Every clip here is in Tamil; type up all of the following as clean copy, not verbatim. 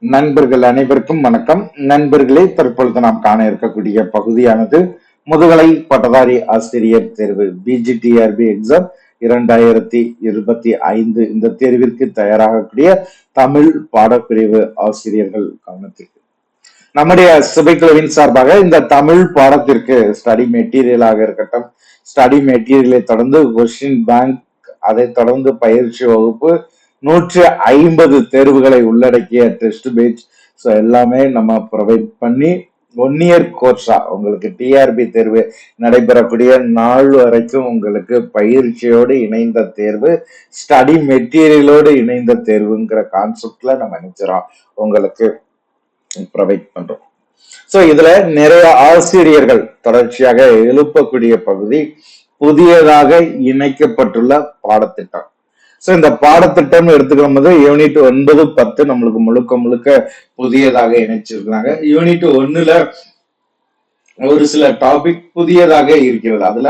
நண்பர்கள் அனைவருக்கும் வணக்கம். நண்பர்களே, தற்பொழுது நாம் காண இருக்கக்கூடிய பகுதியானது முதுகலை பட்டதாரி ஆசிரியர் தேர்வு பிஜிடிஆர்பி எக்ஸாம் 2025. இந்த தேர்விற்கு தயாராகக்கூடிய தமிழ் பாடப்பிரிவு ஆசிரியர்கள் கவனத்திற்கு நம்முடைய சுபைக்குழுவின் சார்பாக இந்த தமிழ் பாடத்திற்கு ஸ்டடி மெட்டீரியலாக இருக்கட்டும், ஸ்டடி மெட்டீரியலை தொடர்ந்து கொஸ்டின் பேங்க், அதை தொடர்ந்து பயிற்சி வகுப்பு, 150 தேர்வுகளை உள்ளடக்கிய டெஸ்ட் பேஜ், ஸோ எல்லாமே நம்ம ப்ரொவைட் பண்ணி 1 இயர் கோர்ஸா உங்களுக்கு டிஆர்பி தேர்வு நடைபெறக்கூடிய நாள் வரைக்கும் உங்களுக்கு பயிற்சியோடு இணைந்த தேர்வு, ஸ்டடி மெட்டீரியலோடு இணைந்த தேர்வுங்கிற கான்செப்ட்ல நம்ம நினைச்சிடறோம் உங்களுக்கு ப்ரொவைட் பண்றோம். சோ இதுல நிறைய ஆசிரியர்கள் தொடர்ச்சியாக எழுப்பக்கூடிய பகுதி புதியதாக இணைக்கப்பட்டுள்ள பாடத்திட்டம். சோ இந்த பாடத்திட்டம் எடுத்துக்கும் போது யூனிட் 9, 10 நம்மளுக்கு முழுக்க முழுக்க புதியதாக இணைச்சிருக்கிறாங்க. யூனிட் 1ல ஒரு சில டாபிக் புதியதாக இருக்கிறது. அதுல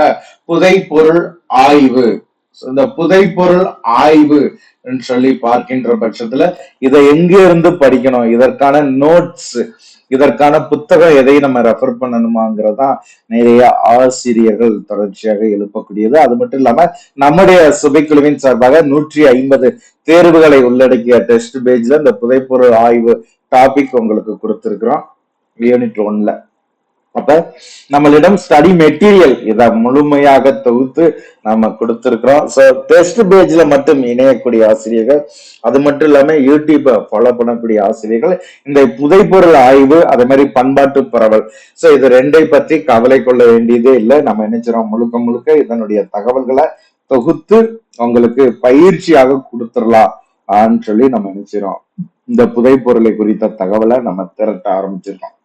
புதை பொருள் ஆய்வு. இந்த புதைப்பொருள் ஆய்வு சொல்லி பார்க்கின்ற பட்சத்துல இதை எங்க இருந்து படிக்கணும், இதற்கான நோட்ஸ், இதற்கான புத்தகம் எதை நம்ம ரெஃபர் பண்ணணுமாங்கிறதான் நிறைய ஆசிரியர்கள் தொடர்ச்சியாக எழுப்பக்கூடியது. அது மட்டும் இல்லாம நம்முடைய சுபைக்குழுவின் சார்பாக 150 தேர்வுகளை உள்ளடக்கிய டெஸ்ட் பேஜ்ல இந்த புதைப்பொருள் ஆய்வு டாபிக் உங்களுக்கு கொடுத்திருக்கிறோம் யூனிட் 1ல. அப்ப நம்மளிடம் ஸ்டடி மெட்டீரியல் இதை முழுமையாக தொகுத்து நம்ம கொடுத்திருக்கிறோம். ஸோ டெஸ்ட் பேஜ்ல மட்டும் இணையக்கூடிய ஆசிரியர்கள், அது மட்டும் இல்லாம யூடியூப்பை ஃபாலோ பண்ணக்கூடிய ஆசிரியர்கள் இந்த புதைப்பொருள் ஆய்வு, அதே மாதிரி பண்பாட்டு பரவல், ஸோ இது ரெண்டை பற்றி கவலை கொள்ள வேண்டியதே இல்லை. நம்ம நினைச்சிரோம் முழுக்க முழுக்க இதனுடைய தகவல்களை தொகுத்து உங்களுக்கு பயிற்சியாக கொடுத்துடலாம் சொல்லி நம்ம நினைச்சிரோம். இந்த புதைப்பொருளை குறித்த தகவலை நம்ம திரட்ட ஆரம்பிச்சிருக்கோம்.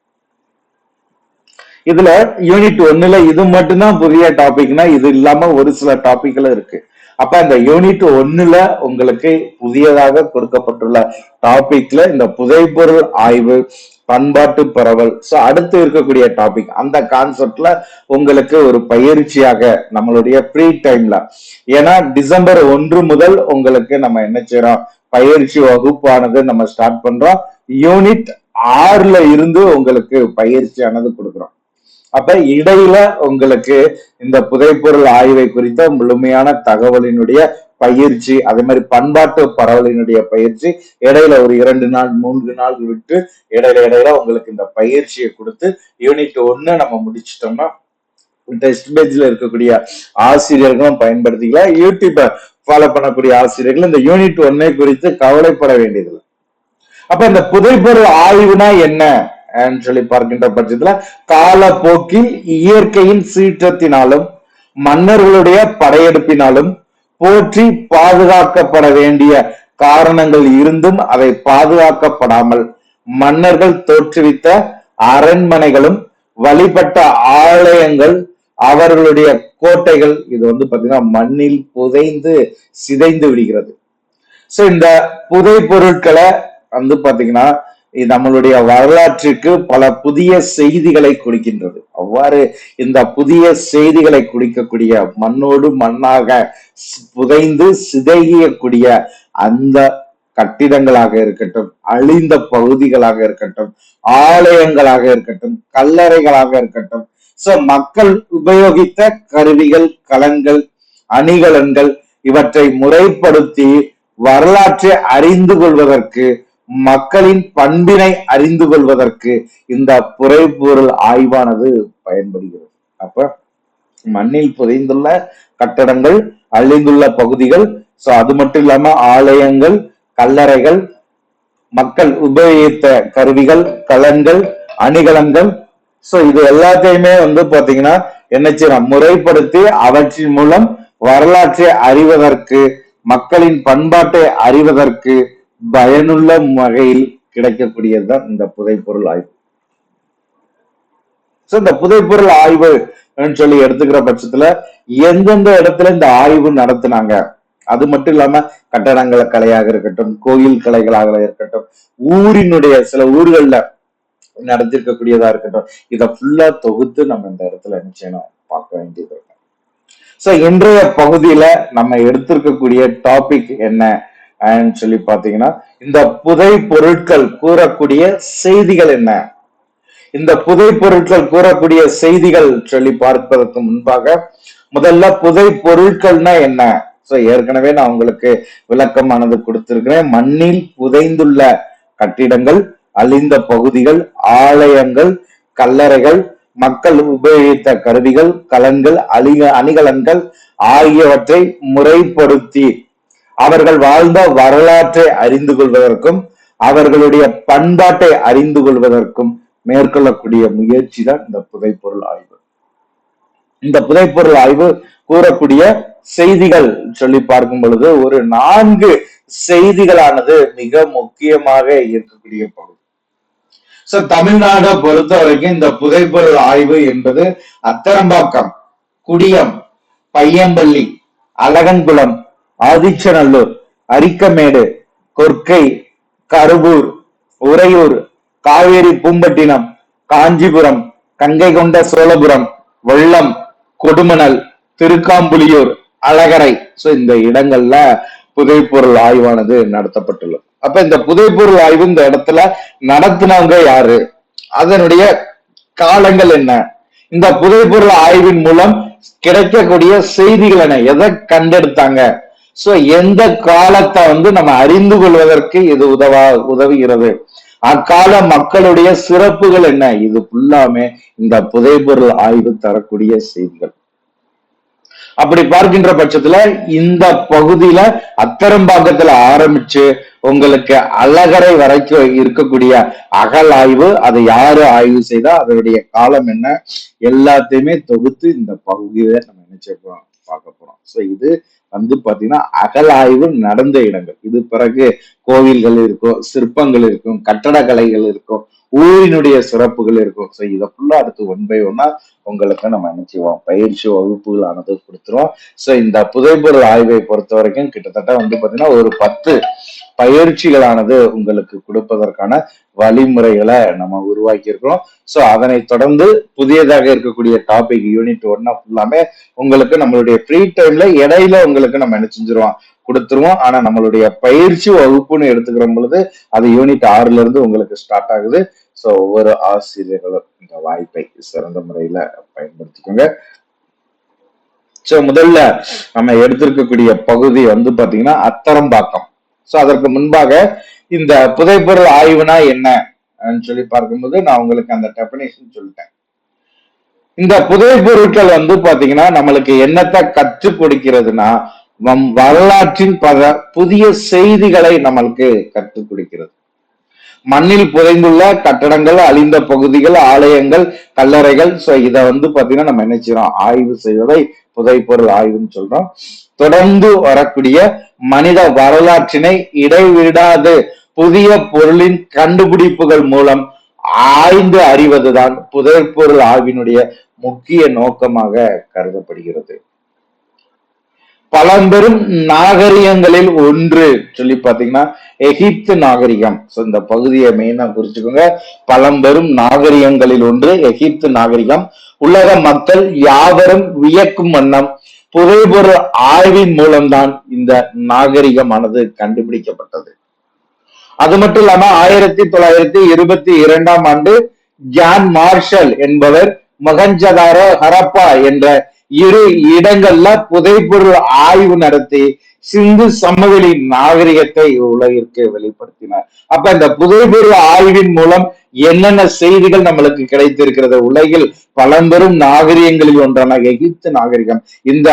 இதுல யூனிட் 1ல இது மட்டும்தான் புதிய டாபிக்னா, இது இல்லாம ஒரு சில டாபிக்ல இருக்கு. அப்ப இந்த யூனிட் 1ல உங்களுக்கு புதியதாக கொடுக்கப்பட்டுள்ள டாபிக்ல இந்த புதைப்பொருள் ஆய்வு, பண்பாட்டு பரவல், சோ அடுத்து இருக்கக்கூடிய டாபிக் அந்த கான்செப்ட்ல உங்களுக்கு ஒரு பயிற்சியாக நம்மளுடைய ஃப்ரீ டைம்ல, ஏன்னா டிசம்பர் 1 முதல் உங்களுக்கு நம்ம என்ன செய்யறோம், பயிற்சி வகுப்பானது நம்ம ஸ்டார்ட் பண்றோம். யூனிட் 6ல இருந்து உங்களுக்கு பயிற்சியானது கொடுக்குறோம். அப்ப இடையில உங்களுக்கு இந்த புதைப்பொருள் ஆய்வை குறித்த முழுமையான தகவலினுடைய பயிற்சி, அதே மாதிரி பண்பாட்டு பரவலினுடைய பயிற்சி இடையில ஒரு 2 நாள் 3 நாள் விட்டு இடையில உங்களுக்கு இந்த பயிற்சியை கொடுத்து யூனிட் 1 நம்ம முடிச்சிட்டோம்னா டெஸ்ட் பேஜ்ல இருக்கக்கூடிய ஆசிரியர்களும் பயன்படுத்திக்கலாம். யூடியூப்பை ஃபாலோ பண்ணக்கூடிய ஆசிரியர்கள் இந்த யூனிட் 1 குறித்து கவலைப்பட வேண்டியதில்லை. அப்ப இந்த புதைப்பொருள் ஆய்வுனா என்ன சொல்லி பார்க்கின்ற பட்சத்துல, காலப்போக்கில் இயற்கையின் சீற்றத்தினாலும் மன்னர்களுடைய படையெடுப்பினாலும் போற்றி பாதுகாக்கப்பட வேண்டிய காரணங்கள் இருந்தும் அதை பாதுகாக்கப்படாமல் மன்னர்கள் தோற்றுவித்த அரண்மனைகளும் வழிபட்ட ஆலயங்கள், அவர்களுடைய கோட்டைகள், இது பாத்தீங்கன்னா மண்ணில் புதைந்து சிதைந்து விடுகிறது. சோ இந்த புதை பொருட்களை பாத்தீங்கன்னா நம்மளுடைய வரலாற்றுக்கு பல புதிய செய்திகளை கொடுக்கின்றது. அவ்வாறு இந்த புதிய செய்திகளை கொடுக்கக்கூடிய, மண்ணோடு மண்ணாக புதைந்து சிதையக்கூடிய அந்த கட்டிடங்களாக இருக்கட்டும், அழிந்த பகுதிகளாக இருக்கட்டும், ஆலயங்களாக இருக்கட்டும், கல்லறைகளாக இருக்கட்டும், சோ மக்கள் உபயோகித்த கருவிகள், களங்கள், அணிகலன்கள், இவற்றை முறைப்படுத்தி வரலாற்றை அறிந்து கொள்வதற்கு, மக்களின் பண்பினை அறிந்து கொள்வதற்கு இந்த புதைப்பொருள் ஆய்வானது பயன்படுகிறது. அப்ப மண்ணில் புதைந்துள்ள கட்டடங்கள், அழிந்துள்ள பகுதிகள், சோ அது மட்டும் இல்லாம ஆலயங்கள், கல்லறைகள், மக்கள் உபயோகித்த கருவிகள், களங்கள், அணிகலன்கள், சோ இது எல்லாத்தையுமே பாத்தீங்கன்னா என்ன செய்யணும், முறைப்படுத்தி அவற்றின் மூலம் வரலாற்றை அறிவதற்கு, மக்களின் பண்பாட்டை அறிவதற்கு பயனுள்ள வகையில் கிடைக்கக்கூடியதுதான் இந்த புதைப்பொருள் ஆய்வு. சோ இந்த புதைப்பொருள் ஆய்வு சொல்லி எடுத்துக்கிற பட்சத்துல எந்தெந்த இடத்துல இந்த ஆய்வு நடத்தினாங்க, அது மட்டும் இல்லாம கட்டடங்கள கலையாக இருக்கட்டும், கோயில் கலைகளாக இருக்கட்டும், ஊரினுடைய சில ஊர்கள்ல நடத்திருக்கக்கூடியதா இருக்கட்டும், இதை ஃபுல்லா தொகுத்து நம்ம இந்த இடத்துல என்ன செய்யணும், பார்க்க வேண்டியது இருக்கு. சோ இன்றைய பகுதியில நம்ம எடுத்திருக்கக்கூடிய டாபிக் என்ன சொல்லி பாத்தீங்கன்னா இந்த புதை பொருட்கள் கூறக்கூடிய செய்திகள் என்ன, இந்த புதை பொருட்கள் கூறக்கூடிய செய்திகள் சொல்லி பார்ப்பதற்கு முன்பாக முதல்ல புதை பொருட்கள்னா என்ன. ஏற்கனவே நான் உங்களுக்கு விளக்கமானது கொடுத்திருக்கிறேன். மண்ணில் புதைந்துள்ள கட்டிடங்கள், அழிந்த பகுதிகள், ஆலயங்கள், கல்லறைகள், மக்கள் உபயோகித்த கருவிகள், கலன்கள், அணிகலன்கள் ஆகியவற்றை முறைப்படுத்தி அவர்கள் வாழ்ந்த வரலாற்றை அறிந்து கொள்வதற்கும் அவர்களுடைய பண்பாட்டை அறிந்து கொள்வதற்கும் மேற்கொள்ளக்கூடிய முயற்சி தான் இந்த புதைப்பொருள் ஆய்வு. இந்த புதைப்பொருள் ஆய்வு கூறக்கூடிய செய்திகள் சொல்லி பார்க்கும் பொழுது ஒரு 4 செய்திகளானது மிக முக்கியமாக இருக்கக்கூடிய பகுதி. தமிழ்நாடை பொறுத்த வரைக்கும் இந்த புதைப்பொருள் ஆய்வு என்பது அத்தரம்பாக்கம், குடியம், பையம்பள்ளி, அழகன்குளம், ஆதிச்சநல்லூர், அரிக்கமேடு, கொர்க்கை, கருவூர், உறையூர், காவேரி பூம்பட்டினம், காஞ்சிபுரம், கங்கை கொண்ட சோழபுரம், வெள்ளம், கொடுமணல், திருக்காம்புலியூர், அழகரை, இந்த இடங்கள்ல புதைப்பொருள் ஆய்வானது நடத்தப்பட்டுள்ளது. அப்ப இந்த புதைப்பொருள் ஆய்வு இந்த இடத்துல நடத்தினவங்க யாரு, அதனுடைய காலங்கள் என்ன, இந்த புதைப்பொருள் ஆய்வின் மூலம் கிடைக்கக்கூடிய செய்திகள் என்ன, எதை கண்டெடுத்தாங்க, எந்த காலத்தை நம்ம அறிந்து கொள்வதற்கு இது உதவுகிறது, அக்கால மக்களுடைய சிறப்புகள் என்ன, இது ஃபுல்லாமே இந்த புதைப்பொருள் ஆய்வு தரக்கூடிய செய்திகள். அப்படி பார்க்கின்ற பட்சத்துல இந்த பகுதியில அத்தரம்பாக்கத்துல ஆரம்பிச்சு உங்களுக்கு அழகரை வரைக்கும் இருக்கக்கூடிய அகல் ஆய்வு, அதை யாரு ஆய்வு செய்தா, அதனுடைய காலம் என்ன, எல்லாத்தையுமே தொகுத்து இந்த பகுதியில நம்ம நினைச்சு பார்க்க போறோம். இது பாத்தீங்கன்னா அகல் ஆய்வு நடந்த இடங்கள். இது பிறகு கோவில்கள் இருக்கும், சிற்பங்கள் இருக்கும், கட்டடக்கலைகள் இருக்கும், ஊரினுடைய சிறப்புகள் இருக்கும். இதை ஃபுல்லா அடுத்து 1 by 1 உங்களுக்கு நம்ம நினைச்சுவோம் பயிற்சி வகுப்புகள் ஆனது கொடுத்துருவோம். இந்த புதைப்பொருள் ஆய்வை பொறுத்த வரைக்கும் கிட்டத்தட்ட பாத்தீங்கன்னா ஒரு 10 பயிற்சிகளானது உங்களுக்கு கொடுப்பதற்கான வழிமுறைகளை நம்ம உருவாக்கி இருக்கிறோம். அதனை தொடர்ந்து புதியதாக இருக்கக்கூடிய டாபிக் யூனிட் 1 ஃபுல்லாமே உங்களுக்கு நம்மளுடைய ஃப்ரீ டைம்ல இடையில உங்களுக்கு நம்ம என்ன செஞ்சிருவோம் கொடுத்துருவோம். ஆனா நம்மளுடைய பயிற்சி வகுப்புன்னு எடுத்துக்கிற பொழுது அது யூனிட் 6ல இருந்து உங்களுக்கு ஸ்டார்ட் ஆகுது. ஒவ்வொரு ஆசிரியர்களும் இந்த வாய்ப்பை சிறந்த முறையில பயன்படுத்திக்கோங்க. முதல்ல நம்ம எடுத்திருக்கக்கூடிய பகுதி பாத்தீங்கன்னா அத்தரம்பாக்கம். அதற்கு முன்பாக இந்த புதைப்பொருள் ஆய்வுனா என்ன சொல்லி பார்க்கும்போது நான் உங்களுக்கு அந்த டெபினேஷன் சொல்லிட்டேன். இந்த புதைப்பொருட்கள் பாத்தீங்கன்னா நம்மளுக்கு என்னத்தை கற்றுக் கொடுக்கிறதுனா வரலாற்றின் பல புதிய செய்திகளை நம்மளுக்கு கற்றுக் கொடுக்கிறது. மண்ணில் புதைந்துள்ள கட்டடங்கள், அழிந்த பகுதிகள், ஆலயங்கள், கல்லறைகள், இதை பாத்தீங்கன்னா நம்ம என்ன செய்யறோம், ஆய்வு செய்வதை புதைப்பொருள் ஆய்வுன்னு சொல்றோம். தொடர்ந்து வரக்கூடிய மனித வரலாற்றினை இடைவிடாது புதிய பொருளின் கண்டுபிடிப்புகள் மூலம் ஆய்ந்து அறிவதுதான் புதைப்பொருள் ஆய்வினுடைய முக்கிய நோக்கமாக கருதப்படுகிறது. பழம்பெரும் நாகரிகங்களில் ஒன்று சொல்லி பாத்தீங்கன்னா எகிப்து நாகரிகம். இந்த பகுதியை மெயினா குறிச்சுக்கோங்க. பழம்பெரும் நாகரிகங்களில் ஒன்று எகிப்து நாகரிகம். உலக மக்கள் யாவரும் வியக்கும் வண்ணம் புதைபொருள் ஆய்வின் மூலம்தான் இந்த நாகரிகமானது கண்டுபிடிக்கப்பட்டது. அது மட்டும் இல்லாம 1922ஆம் ஆண்டு ஜான் மார்ஷல் என்பவர் மொஹஞ்சதாரோ, ஹரப்பா என்ற 2 இடங்கள்ல புதைப்பொருள் ஆய்வு நடத்தி சிந்து சமவெளி நாகரிகத்தை உலகிற்கு வெளிப்படுத்தினார். அப்ப இந்த புதைப்பொருள் ஆய்வின் மூலம் என்னென்ன செய்திகள் நம்மளுக்கு கிடைத்திருக்கிறது, உலகில் பழம்பெரும் நாகரிகங்களில் ஒன்றான எகிப்து நாகரிகம் இந்த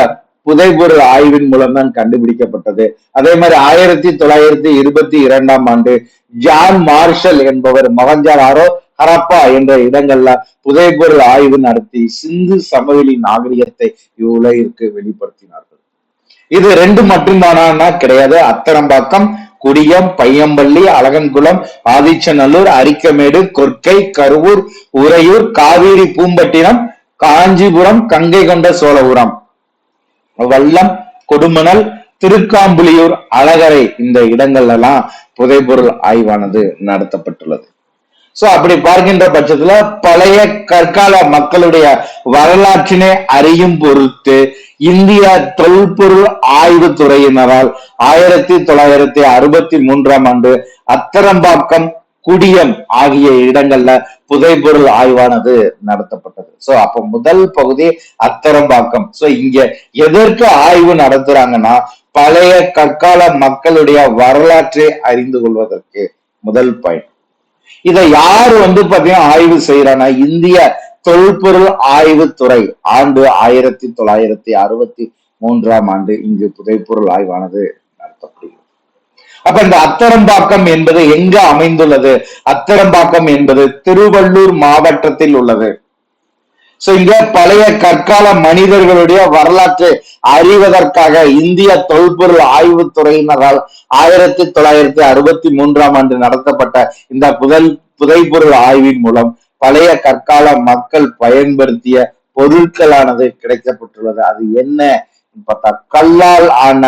புதைப்பொருள் ஆய்வின் மூலம் தான் கண்டுபிடிக்கப்பட்டது. அதே மாதிரி 1922ஆம் ஆண்டு ஜான் மார்ஷல் என்பவர் மொஹஞ்சதாரோ, ஹரப்பா என்ற இடங்கள்ல புதைப்பொருள் ஆய்வு நடத்தி சிந்து சமவெளி நாகரிகத்தை உலகிற்கு வெளிப்படுத்தினார்கள். இது 2 மட்டும்தானா கிடையாது. அத்தரம்பாக்கம், குடியம், பையம்பள்ளி, அழகன்குளம், ஆதிச்சநல்லூர், அரிக்கமேடு, கொர்க்கை, கருவூர், உறையூர், காவேரி பூம்பட்டினம், காஞ்சிபுரம், கங்கை கொண்ட சோழபுரம், வல்லம், கொடுமணல், திருக்காம்புலியூர், அழகரை இந்த இடங்கள்ல எல்லாம் புதைப்பொருள் ஆய்வானது நடத்தப்பட்டுள்ளது. சோ அப்படி பார்க்கின்ற பட்சத்துல பழைய கற்கால மக்களுடைய வரலாற்றினை அறியும் பொருட்டு இந்திய தொல்பொருள் ஆய்வு துறையினரால் 1963 அத்தரம்பாக்கம், குடியம் ஆகிய இடங்கள்ல புதைபொருள் ஆய்வானது நடத்தப்பட்டது. சோ அப்ப முதல் பகுதி அத்தரம்பாக்கம். சோ இங்க எதற்கு ஆய்வு நடத்துறாங்கன்னா பழைய கற்கால மக்களுடைய வரலாற்றை அறிந்து கொள்வதற்கு முதல் பாயிண்ட். இதை யாரு பாத்தீங்கன்னா ஆய்வு செய்யறாங்கன்னா இந்திய தொல்பொருள் ஆய்வு துறை. ஆண்டு 1963 இங்கு புதைப்பொருள் ஆய்வானது நடத்தப்படுகிறது. அப்ப இந்த அத்தரம்பாக்கம் என்பது எங்க அமைந்துள்ளது? அத்தரம்பாக்கம் என்பது திருவள்ளூர் மாவட்டத்தில் உள்ளது. சோ இங்க பழைய கற்கால மனிதர்களுடைய வரலாற்றை அறிவதற்காக இந்திய தொல்பொருள் ஆய்வு துறையினரால் 1963 நடத்தப்பட்ட இந்த புதைப்பொருள் ஆய்வின் மூலம் பழைய கற்கால மக்கள் பயன்படுத்திய பொருட்களானது கிடைக்கப்பட்டுள்ளது. அது என்ன பார்த்தா கல்லால் ஆன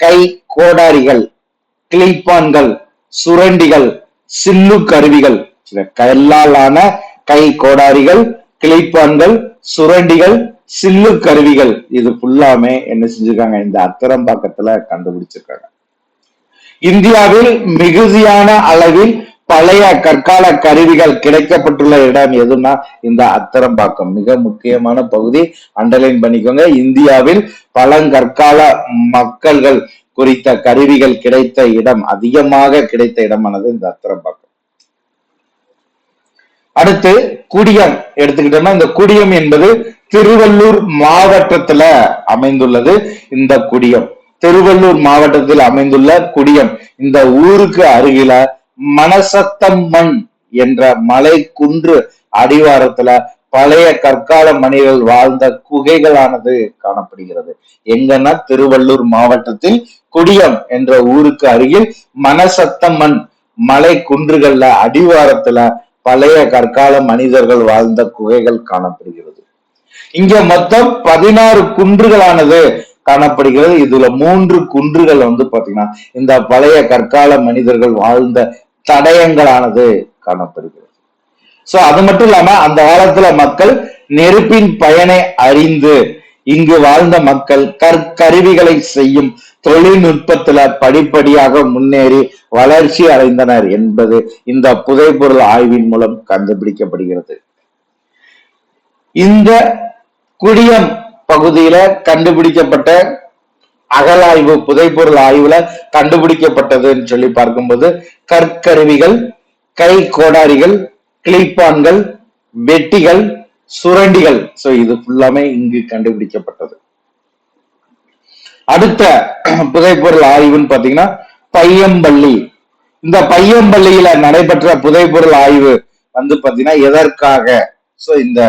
கை கோடாரிகள், கிளிப்பான்கள், சுரண்டிகள், சில்லு கருவிகள். கல்லால் ஆன கை கோடாரிகள், கிளிப்பான்கள், சுரண்டிகள், சில்லு கருவிகள். இது ஃபுல்லாமே என்ன செஞ்சிருக்காங்க? இந்த அத்தரம்பாக்கத்துல கண்டுபிடிச்சிருக்காங்க. இந்தியாவில் மிகுதியான அளவில் பழைய கற்கால கருவிகள் கிடைக்கப்பட்டுள்ள இடம் எதுனா இந்த அத்தரம்பாக்கம். மிக முக்கியமான பகுதி, அண்டர்லைன் பண்ணிக்கோங்க. இந்தியாவில் பழங்கற்கால மக்கள்கள் குறித்த கருவிகள் கிடைத்த இடம், அதிகமாக கிடைத்த இடமானது இந்த அத்தரம்பாக்கம். அடுத்து குடியம் எடுத்துக்கிட்டோம்னா இந்த குடியம் என்பது திருவள்ளூர் மாவட்டத்துல அமைந்துள்ளது. இந்த குடியம் திருவள்ளூர் மாவட்டத்தில் அமைந்துள்ள குடியம். இந்த ஊருக்கு அருகில மனசத்தம்மன் என்ற மலை குன்று அடிவாரத்துல பழைய கற்கால மனிதர்கள் வாழ்ந்த குகைகளானது காணப்படுகிறது. எங்கன்னா திருவள்ளூர் மாவட்டத்தில் குடியம் என்ற ஊருக்கு அருகில் மனசத்தம்மன் மலை குன்றுகள்ல அடிவாரத்துல பழைய கற்கால மனிதர்கள் வாழ்ந்த குகைகள் காணப்படுகிறது. இங்க மொத்தம் 16 குன்றுகளானது காணப்படுகிறது. இதுல 3 குன்றுகள் பாத்தீங்கன்னா இந்த பழைய கற்கால மனிதர்கள் வாழ்ந்த தடயங்களானது காணப்படுகிறது. சோ அது மட்டும் இல்லாம அந்த காலத்துல மக்கள் நெருப்பின் பயனை அறிந்து இங்கு வாழ்ந்த மக்கள் கற்கருவிகளை செய்யும் தொழில்நுட்பத்துல படிப்படியாக முன்னேறி வளர்ச்சி அடைந்தனர் என்பது இந்த புதைப்பொருள் ஆய்வின் மூலம் கண்டுபிடிக்கப்படுகிறது. இந்த குடியம் பகுதியில கண்டுபிடிக்கப்பட்ட அகலாய்வு, புதைப்பொருள் ஆய்வுல கண்டுபிடிக்கப்பட்டதுன்னு சொல்லி பார்க்கும்போது கற்கருவிகள், கை கோடாரிகள், கிளிப்பான்கள், வெட்டிகள், சுரண்டிகள். சோ இது ஃபுல்லாமே இங்கு கண்டுபிடிக்கப்பட்டது. அடுத்த புதைப்பொருள் ஆய்வுன்னு பாத்தீங்கன்னா பையம்பள்ளி. இந்த பையம்பள்ளியில நடைபெற்ற புதைப்பொருள் ஆய்வு பாத்தீங்கன்னா எதற்காக? சோ இந்த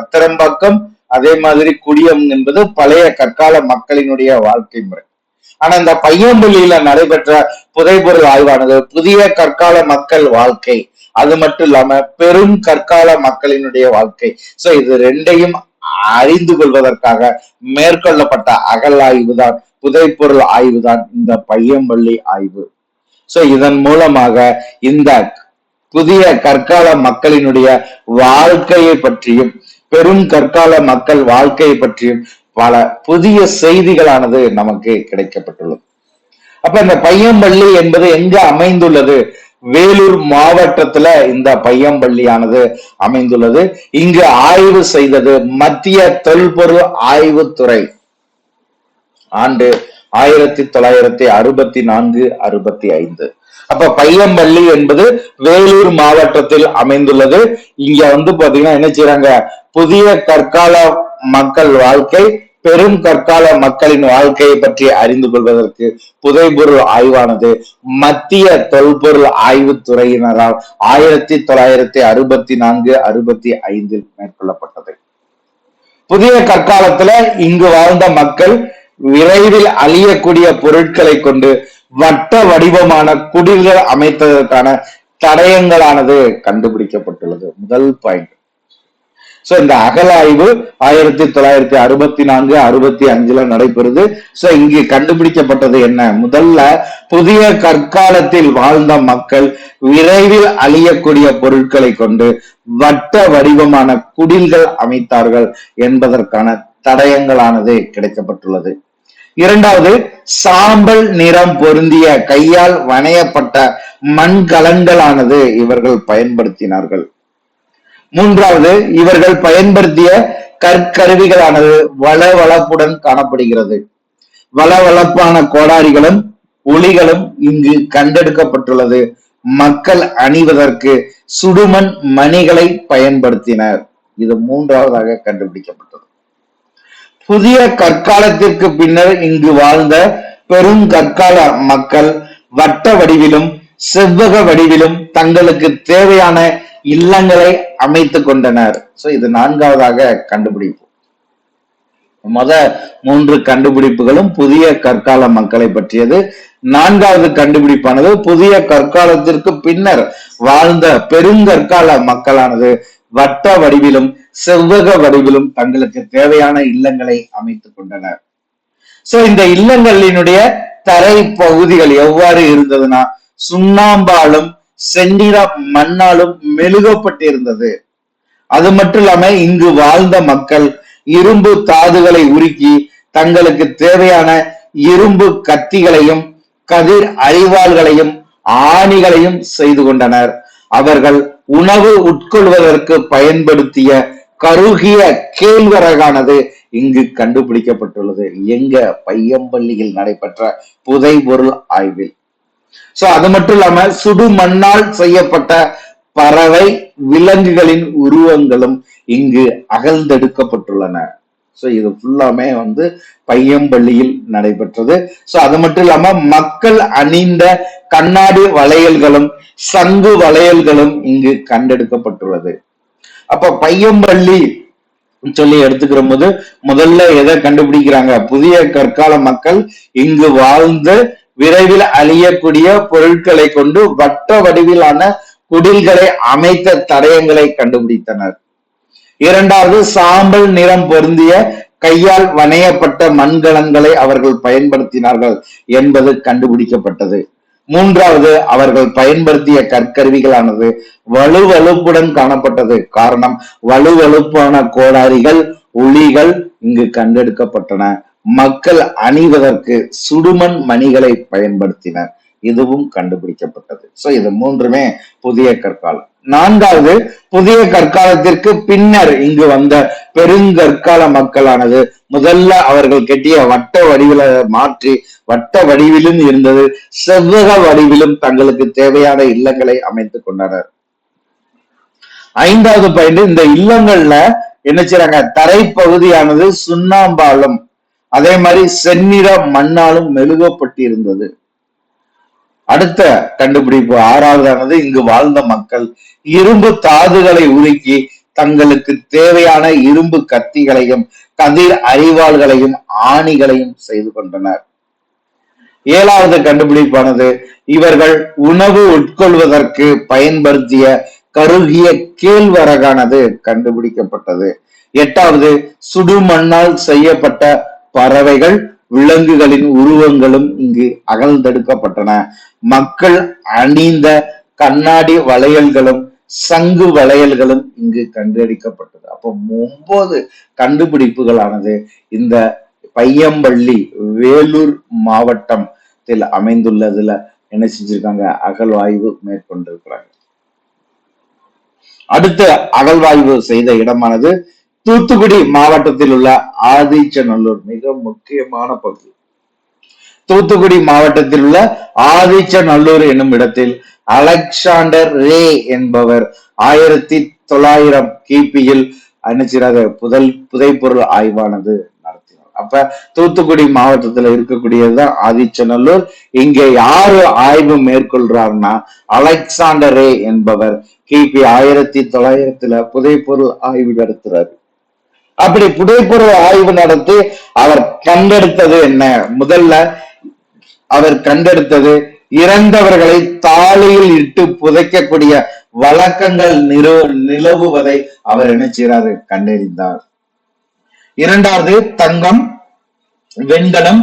அத்தரம்பாக்கம் அதே மாதிரி குடியம் என்பது பழைய கற்கால மக்களினுடைய வாழ்க்கை முறை. ஆனா இந்த பையம்பள்ளியில நடைபெற்ற புதைப்பொருள் ஆய்வானது புதிய கற்கால மக்கள் வாழ்க்கை, அது மட்டும் இல்லாம பெரும் கற்கால மக்களினுடைய வாழ்க்கை. சோ இது ரெண்டையும் அறிந்து கொள்வதற்காக மேற்கொள்ளப்பட்ட அகழாய்வு தான், புதைப்பொருள் ஆய்வு தான் இந்த பையம்பள்ளி ஆய்வு. சோ இதன் மூலமாக இந்த புதிய கற்கால மக்களினுடைய வாழ்க்கையை பற்றியும் பெரும் கற்கால மக்கள் வாழ்க்கையை பற்றியும் பல புதிய செய்திகளானது நமக்கு கிடைக்கப்பட்டுள்ளது. அப்ப இந்த பையம்பள்ளி என்பது எங்க அமைந்துள்ளது? வேலூர் மாவட்டத்துல இந்த பையம்பள்ளியானது அமைந்துள்ளது. இங்கு ஆய்வு செய்தது மத்திய தொல்பொருள் ஆய்வுத்துறை. ஆண்டு 1964-65. அப்ப பையம்பள்ளி என்பது வேலூர் மாவட்டத்தில் அமைந்துள்ளது. இங்க பாத்தீங்கன்னா என்ன செய்யறாங்க? புதிய கற்கால மக்கள் வாழ்க்கை, பெரும் கற்கால மக்களின் வாழ்க்கையை பற்றி அறிந்து கொள்வதற்கு புதைப்பொருள் ஆய்வானது மத்திய தொல்பொருள் ஆய்வுத்துறையினரால் 1964-65 மேற்கொள்ளப்பட்டது. புதிய கற்காலத்துல இங்கு வாழ்ந்த மக்கள் விரைவில் அழியக்கூடிய பொருட்களை கொண்டு வட்ட வடிவமான குடில்கள் அமைத்ததற்கான தடயங்களானது கண்டுபிடிக்கப்பட்டுள்ளது. முதல் பாயிண்ட். சோ இந்த அகலாய்வு 1964 65 நடைபெறுது. சோ இங்கு கண்டுபிடிக்கப்பட்டது என்ன? முதல்ல புதிய கற்காலத்தில் வாழ்ந்த மக்கள் விரைவில் அழியக்கூடிய பொருட்களை கொண்டு வட்ட வடிவமான குடில்கள் அமைத்தார்கள் என்பதற்கான தடயங்களானது கிடைக்கப்பட்டுள்ளது. இரண்டாவது, சாம்பல் நிறம் பொருந்திய கையால் வணையப்பட்ட மண்கலன்களானது இவர்கள் பயன்படுத்தினார்கள். மூன்றாவது, இவர்கள் பயன்படுத்திய கற்கருவிகளானது வளவளப்புடன் காணப்படுகிறது. வளவளப்பான கோடாரிகளும் ஒளிகளும் இங்கு கண்டெடுக்கப்பட்டுள்ளது. மக்கள் அணிவதற்கு சுடுமண் மணிகளை பயன்படுத்தினர். இது மூன்றாவதாக கண்டுபிடிக்கப்பட்டது. புதிய கற்காலத்திற்கு பின்னர் இங்கு வாழ்ந்த பெருங்கற்கால மக்கள் வட்ட வடிவிலும் செவ்வக வடிவிலும் தங்களுக்கு தேவையான இல்லங்களை அமைத்துக் கொண்டனர். சோ இது நான்காவதாக கண்டுபிடிப்பு. மொத 3 கண்டுபிடிப்புகளும் புதிய கற்கால மக்களை பற்றியது. நான்காவது கண்டுபிடிப்பானது புதிய கற்காலத்திற்கு பின்னர் வாழ்ந்த பெருங்கற்கால மக்களானது வட்ட வடிவிலும் செவ்வக வடிவிலும் தங்களுக்கு தேவையான இல்லங்களை அமைத்துக் கொண்டனர். சோ இந்த இல்லங்களினுடைய தரை பகுதிகள் எவ்வாறு இருந்ததுன்னா சுண்ணாம்பாலும் செந்நிற மண்ணாலும் மெழுகப்பட்டிருந்தது. அது மட்டும் இல்லாம இங்கு வாழ்ந்த மக்கள் இரும்பு தாதுகளை உருக்கி தங்களுக்கு தேவையான இரும்பு கத்திகளையும் கதிர் அரிவாள்களையும் ஆணிகளையும் செய்து கொண்டனர். அவர்கள் உணவு உட்கொள்வதற்கு பயன்படுத்திய கருகிய கேழ்வரகானது இங்கு கண்டுபிடிக்கப்பட்டுள்ளது. எங்க? பையம்பள்ளியில் நடைபெற்ற புதைபொருள் ஆய்வில். சோ அது மட்டும் இல்லாம சுடு மண்ணால் செய்யப்பட்ட பறவை விலங்குகளின் உருவங்களும் இங்கு அகழ்ந்தெடுக்கப்பட்டுள்ளன. சோ இது ஃபுல்லாமே பையம்பள்ளியில் நடைபெற்றது. சோ அது மட்டும் இல்லாம மக்கள் அணிந்த கண்ணாடி வளையல்களும் சங்கு வளையல்களும் இங்கு கண்டெடுக்கப்பட்டுள்ளது. அப்ப பையம்பள்ளி சொல்லி எடுத்துக்கிற போது முதல்ல எதை கண்டுபிடிக்கிறாங்க? புதிய கற்கால மக்கள் இங்கு வாழ்ந்து விரைவில் அழியக்கூடிய பொருட்களை கொண்டு வட்ட வடிவிலான குடில்களை அமைத்த தடயங்களை கண்டுபிடித்தனர். இரண்டாவது, சாம்பல் நிறம் பொருந்திய கையால் வணையப்பட்ட மண்கலன்களை அவர்கள் பயன்படுத்தினார்கள் என்பது கண்டுபிடிக்கப்பட்டது. மூன்றாவது, அவர்கள் பயன்படுத்திய கற்கருவிகளானது வலுவழுப்புடன் காணப்பட்டது. காரணம், வலுவழுப்பான கோடாரிகள் ஒளிகள் இங்கு கண்டெடுக்கப்பட்டன. மக்கள் அணிவதற்கு சுடுமண் மணிகளை பயன்படுத்தினர். இதுவும் கண்டுபிடிக்கப்பட்டது. சோ இது மூன்றுமே புதிய கற்காலம். நான்காவது, புதிய கற்காலத்திற்கு பின்னர் இங்கு வந்த பெருங்கற்கால மக்களானது முதல்ல அவர்கள் கட்டிய வட்ட வடிவில மாற்றி வட்ட வடிவிலும் இருந்தது செவ்வக வடிவிலும் தங்களுக்கு தேவையான இல்லங்களை அமைத்துக் கொண்டனர். ஐந்தாவது பாயிண்ட், இந்த இல்லங்கள்ல என்ன செய்றாங்க? தரைப்பகுதியானது சுண்ணாம்பாலும் அதே மாதிரி செந்நிற மண்ணாலும் மெழுகப்பட்டிருந்தது. அடுத்த கண்டுபிடிப்பு ஆறாவதானது, இங்கு வாழ்ந்த மக்கள் இரும்பு தாதுகளை உருக்கி தங்களுக்கு தேவையான இரும்பு கத்திகளையும் கதிர் அரிவாள்களையும் ஆணிகளையும் செய்து கொண்டனர். ஏழாவது கண்டுபிடிப்பானது, இவர்கள் உணவு உட்கொள்வதற்கு பயன்படுத்திய கருகிய கேழ்வரகானது கண்டுபிடிக்கப்பட்டது. எட்டாவது, சுடுமண்ணால் செய்யப்பட்ட பறவைகள் விலங்குகளின் உருவங்களும் இங்கு அகழ்ந்தெடுக்கப்பட்டன. மக்கள் அணிந்த கண்ணாடி வளையல்களும் சங்கு வளையல்களும் இங்கு கண்டெடுக்கப்பட்டது. அப்போ 9 கண்டுபிடிப்புகளானது இந்த பையம்பள்ளி வேலூர் மாவட்டத்தில் அமைந்துள்ளதுல என்ன செஞ்சிருக்காங்க? அகழ்வாய்வு மேற்கொண்டிருக்கிறாங்க. அடுத்த அகழ்வாய்வு செய்த இடமானது தூத்துக்குடி மாவட்டத்தில் உள்ள ஆதிச்சநல்லூர். மிக முக்கியமான பகுதி. தூத்துக்குடி மாவட்டத்தில் உள்ள ஆதிச்சநல்லூர் என்னும் இடத்தில் அலெக்சாண்டர் ரே என்பவர் 1900 கிபியில் புதைப்பொருள் ஆய்வானது நடத்தினார். அப்ப தூத்துக்குடி மாவட்டத்துல இருக்கக்கூடியதுதான் ஆதிச்சநல்லூர். இங்க யாரு ஆய்வு மேற்கொள்றாருன்னா அலெக்சாண்டர் ரே என்பவர் கிபி 1900 புதைப்பொருள் ஆய்வு நடத்துறாரு. அப்படி புதைப்பொருள் ஆய்வு நடத்தி அவர் கண்டெடுத்தது என்ன? முதல்ல அவர் கண்டெடுத்தது இறந்தவர்களை தாலியில் இட்டு புதைக்கக்கூடிய வழக்கங்கள் நிலவுவதை அவர் என்ன செய்றாரு, கண்டறிந்தார். இரண்டாவது, தங்கம், வெண்கலம்,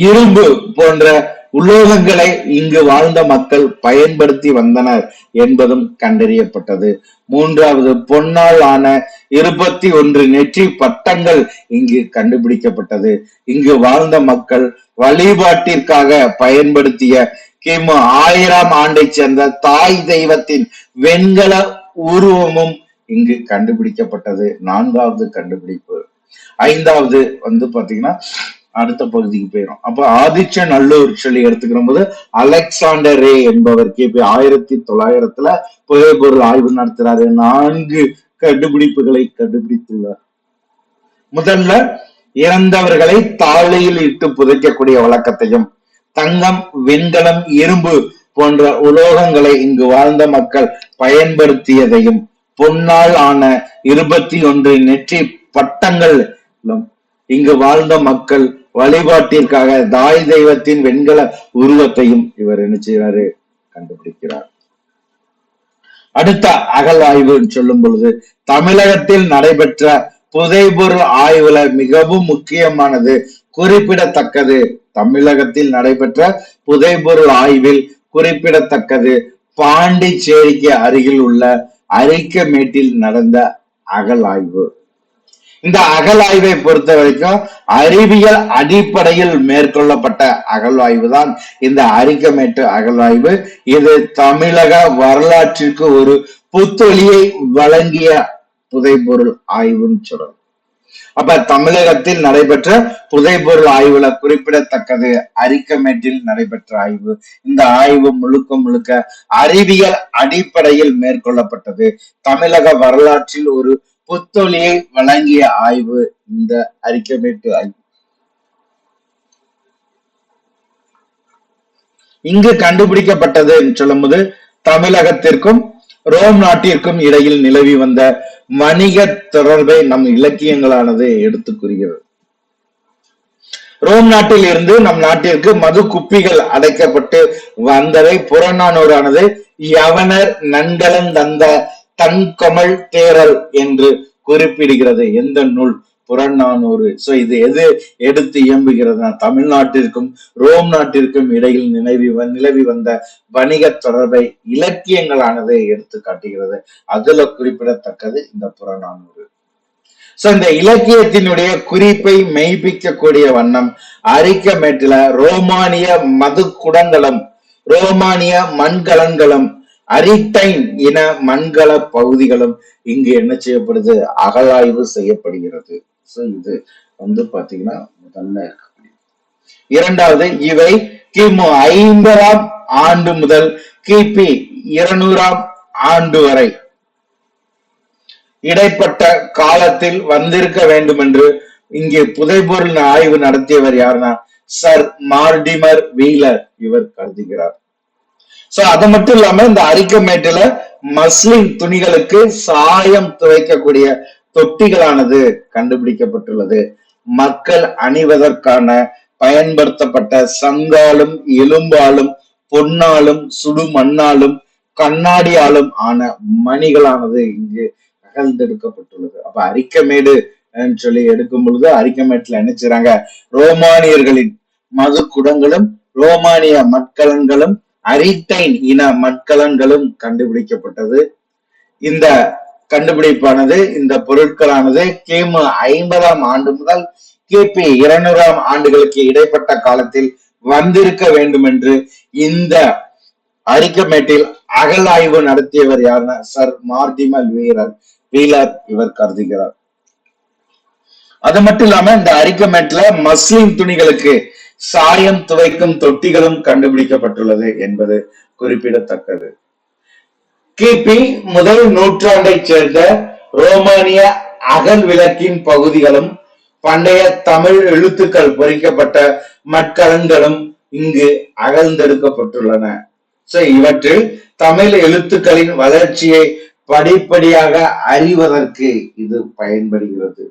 இரும்பு போன்ற உலோகங்களை இங்கு வாழ்ந்த மக்கள் பயன்படுத்தி வந்தனர் என்பதும் கண்டறியப்பட்டது. மூன்றாவது, பொன்னால் ஆன 21 நெற்றி பட்டங்கள் இங்கு கண்டுபிடிக்கப்பட்டது. இங்கு வாழ்ந்த மக்கள் வழிபாட்டிற்காக பயன்படுத்திய கிமு 1000 ஆண்டை சேர்ந்த தாய் தெய்வத்தின் வெண்கல உருவமும் இங்கு கண்டுபிடிக்கப்பட்டது. நான்காவது கண்டுபிடிப்பு. ஐந்தாவது பாத்தீங்கன்னா அடுத்த பகுதிக்கு போயிடும். அப்ப ஆதிச்ச நல்லூர் சொல்லி எடுத்துக்கிற போது அலெக்சாண்டர் ரே என்பவர் கிபி 1900 புதைபொருள் ஆய்வு நடத்துறாரு. 4 கண்டுபிடிப்புகளை கண்டுபிடித்துள்ளார். முதல்ல, இறந்தவர்களை தாழியில் இட்டு புதைக்கக்கூடிய வழக்கத்தையும், தங்கம், வெண்கலம், இரும்பு போன்ற உலோகங்களை இங்கு வாழ்ந்த மக்கள் பயன்படுத்தியதையும், பொன்னால் ஆன 21 நெற்றி பட்டங்கள் இங்கு வாழ்ந்த மக்கள் வழிபாட்டிற்காக தாய் தெய்வத்தின் வெண்கல உருவத்தையும் இவர் என்ன செய்யறாரு, கண்டுபிடிக்கிறார். அடுத்த அகழ்வாய்வு சொல்லும் பொழுது தமிழகத்தில் நடைபெற்ற புதைபொருள் ஆய்வுல மிகவும் முக்கியமானது, குறிப்பிடத்தக்கது, தமிழகத்தில் நடைபெற்ற புதைபொருள் ஆய்வில் குறிப்பிடத்தக்கது பாண்டிச்சேரிக்கு அருகில் உள்ள அரிக்கமேட்டில் நடந்த அகழாய்வு. இந்த அகழாய்வை பொறுத்த வரைக்கும் அறிவியல் அடிப்படையில் மேற்கொள்ளப்பட்ட அகழ்வாய்வு தான் இந்த அரிக்கமேட்டு அகழ்வாய்வு. இது தமிழக வரலாற்றிற்கு ஒரு புத்தொலியை வழங்கிய புதைபொருள் ஆய்வுன்னு சொல்லணும். அப்ப தமிழகத்தில் நடைபெற்ற புதைபொருள் ஆய்வுல குறிப்பிடத்தக்கது அரிக்கமேட்டில் நடைபெற்ற ஆய்வு. இந்த ஆய்வு முழுக்க அறிவியல் அடிப்படையில் மேற்கொள்ளப்பட்டது. தமிழக வரலாற்றில் ஒரு புத்தொலியை வழங்கிய ஆய்வு இந்த அரிக்கமேட்டு ஆய்வு. இங்கு கண்டுபிடிக்கப்பட்டது சொல்லும் போது தமிழகத்திற்கும் ரோம் நாட்டிற்கும் இடையில் நிலவி வந்த வணிக தொடர்பை நம் இலக்கியங்களானது எடுத்து கூறுகிறது. ரோம் நாட்டில் இருந்து நம் நாட்டிற்கு மது குப்பிகள் அடைக்கப்பட்டு வந்ததை புறநானூறானது யவனர் நன்கலன் தந்த தன்கமல் தேரல் என்று குறிப்பிடுகிறது. எந்த நூல்? புறநானூறு. சோ இது எது எடுத்து இயம்புகிறதுனா தமிழ்நாட்டிற்கும் ரோம் நாட்டிற்கும் இடையில் நிலவி வந்த வணிக தொடர்பை இலக்கியங்களானது எடுத்து காட்டுகிறது. அதுல குறிப்பிடத்தக்கது இந்த புறநானூறு. சோ இந்த இலக்கியத்தினுடைய குறிப்பை மெய்ப்பிக்கக்கூடிய வண்ணம் அரிக்கமேட்டில ரோமானிய மது குடங்களும் ரோமானிய மண்கலன்களும் அரிட்டைன் இன மண்கல பகுதிகளும் இங்கு என்ன செய்யப்படுது, அகழாய்வு செய்யப்படுகிறது. சோ இது பாத்தீங்கன்னா முதல்ல இருக்கக்கூடிய. இரண்டாவது, இவை கிமு 50ஆம் ஆண்டு முதல் கிபி 200ஆம் ஆண்டு வரை இடைப்பட்ட காலத்தில் வந்திருக்க வேண்டும் என்று இங்கே புதைபொருள் ஆய்வு நடத்தியவர் யாருன்னா சர் மார்டிமர் வீலர் இவர் கருதுகிறார். சோ அது மட்டும் இல்லாம இந்த அரிக்கமேட்டில மஸ்லின் துணிகளுக்கு சாயம் துவைக்கக்கூடிய தொட்டிகளானது கண்டுபிடிக்கப்பட்டுள்ளது. மக்கள் அணிவதற்கான பயன்படுத்தப்பட்ட சங்காலும் எலும்பாலும் பொன்னாலும் சுடு மண்ணாலும் கண்ணாடியாலும் ஆன மணிகளானது இங்கு அகழ்ந்தெடுக்கப்பட்டுள்ளது. அப்ப அரிக்கமேடு சொல்லி எடுக்கும் பொழுது அரிக்கமேட்ல என்ன செய்றாங்க, ரோமானியர்களின் மது குடங்களும் ரோமானிய மட்கலன்களும் அரிட்டைன் இன மட்கலன்களும் கண்டுபிடிக்கப்பட்டது. இந்த கண்டுபிடிப்பானது இந்த பொருட்களானது கிமு 50ஆம் ஆண்டு முதல் கிபி 200ஆம் ஆண்டுகளுக்கு இடைப்பட்ட காலத்தில் வந்திருக்க வேண்டும் என்று இந்த அரிக்கமேட்டில் அகழாய்வு நடத்தியவர் யாருன்னா சர் மார்டிமல் வீலர் இவர் கருதுகிறார். அது மட்டும் இல்லாம இந்த அரிக்கமேட்ல மஸ்லின் துணிகளுக்கு சாயம் துவைக்கும் தொட்டிகளும் கண்டுபிடிக்கப்பட்டுள்ளது என்பது குறிப்பிடத்தக்கது. கிபி முதல் நூற்றாண்டை சேர்ந்த ரோமானிய அகல் விளக்கின் பகுதிகளும் பண்டைய தமிழ் எழுத்துக்கள் பொறிக்கப்பட்ட மட்கலன்களும் இங்கு அகழ்ந்தெடுக்கப்பட்டுள்ளன. சோ இவற்றில் தமிழ் எழுத்துக்களின் வளர்ச்சியை படிப்படியாக அறிவதற்கு இது பயன்படுகிறது.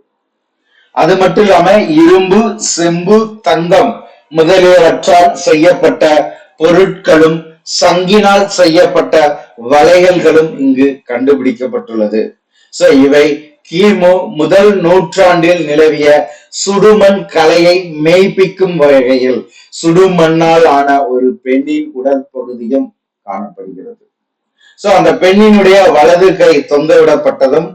அது மட்டும் இல்லாம இரும்பு, செம்பு, தங்கம் முதலியவற்றால் செய்யப்பட்ட பொருட்களும் சங்கினால் செய்யப்பட்ட வளையல்களும் இங்கு கண்டுபிடிக்கப்பட்டுள்ளது. சோ இவை கிமு முதல் நூற்றாண்டில் நிலவிய சுடுமண் கலையை மெய்ப்பிக்கும் வகையில் சுடுமண்ணால் ஆன ஒரு பெண்ணின் உடல் பகுதியும் காணப்படுகிறது. சோ அந்த பெண்ணினுடைய வலது கை தொங்கவிடப்பட்டதும்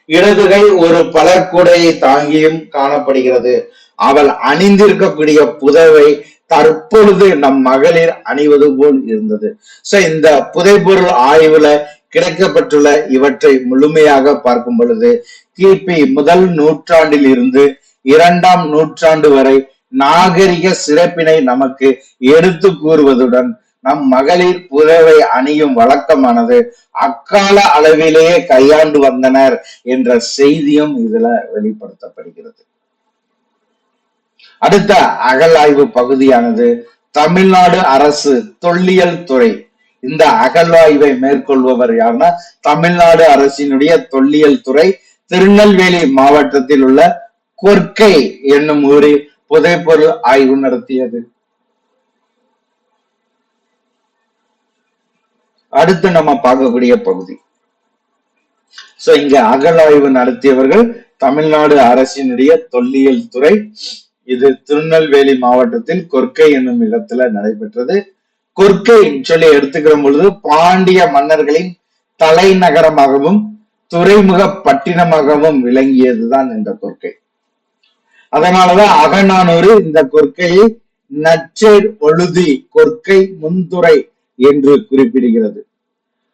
இடது கை ஒரு பலர்கூடையை தாங்கியும் காணப்படுகிறது. அவள் அணிந்திருக்கக்கூடிய புதவை தற்பொழுது நம் மகளிர் அணிவது போல் இருந்தது. சோ இந்த புதைபொருள் ஆய்வுல கிடைக்கப்பட்டுள்ள இவற்றை முழுமையாக பார்க்கும் பொழுது கிபி முதல் நூற்றாண்டில் இருந்து 2ஆம் நூற்றாண்டு வரை நாகரிக சிறப்பினை நமக்கு எடுத்து கூறுவதுடன் நம் மகளிர் புதவை அணியும் வழக்கமானது அக்கால அளவிலேயே கையாண்டு வந்தனர் என்ற செய்தியும் இதுல வெளிப்படுத்தப்படுகிறது. அடுத்த அகழாய்வு பகுதியானது தமிழ்நாடு அரசு தொல்லியல் துறை. இந்த அகழ்வாய்வை மேற்கொள்பவர் யாருன்னா தமிழ்நாடு அரசினுடைய தொல்லியல் துறை திருநெல்வேலி மாவட்டத்தில் உள்ள கொர்க்கை என்னும் ஊரில் புதைப்பொருள் ஆய்வு நடத்தியது. அடுத்து நம்ம பார்க்கக்கூடிய பகுதி. சோ இங்க அகழாய்வு நடத்தியவர்கள் தமிழ்நாடு அரசினுடைய தொல்லியல் துறை. இது திருநெல்வேலி மாவட்டத்தில் கொர்க்கை என்னும் இடத்துல நடைபெற்றது. கொர்க்கை சொல்லி எடுத்துக்கிற பொழுது பாண்டிய மன்னர்களின் தலைநகரமாகவும் துறைமுக பட்டினமாகவும் விளங்கியதுதான் இந்த கொர்க்கை. அதனாலதான் அகநானூறு இந்த கொர்க்கையை நச்சேர் ஒழுதி கொர்க்கை முன்துறை என்று குறிப்பிடுகிறது.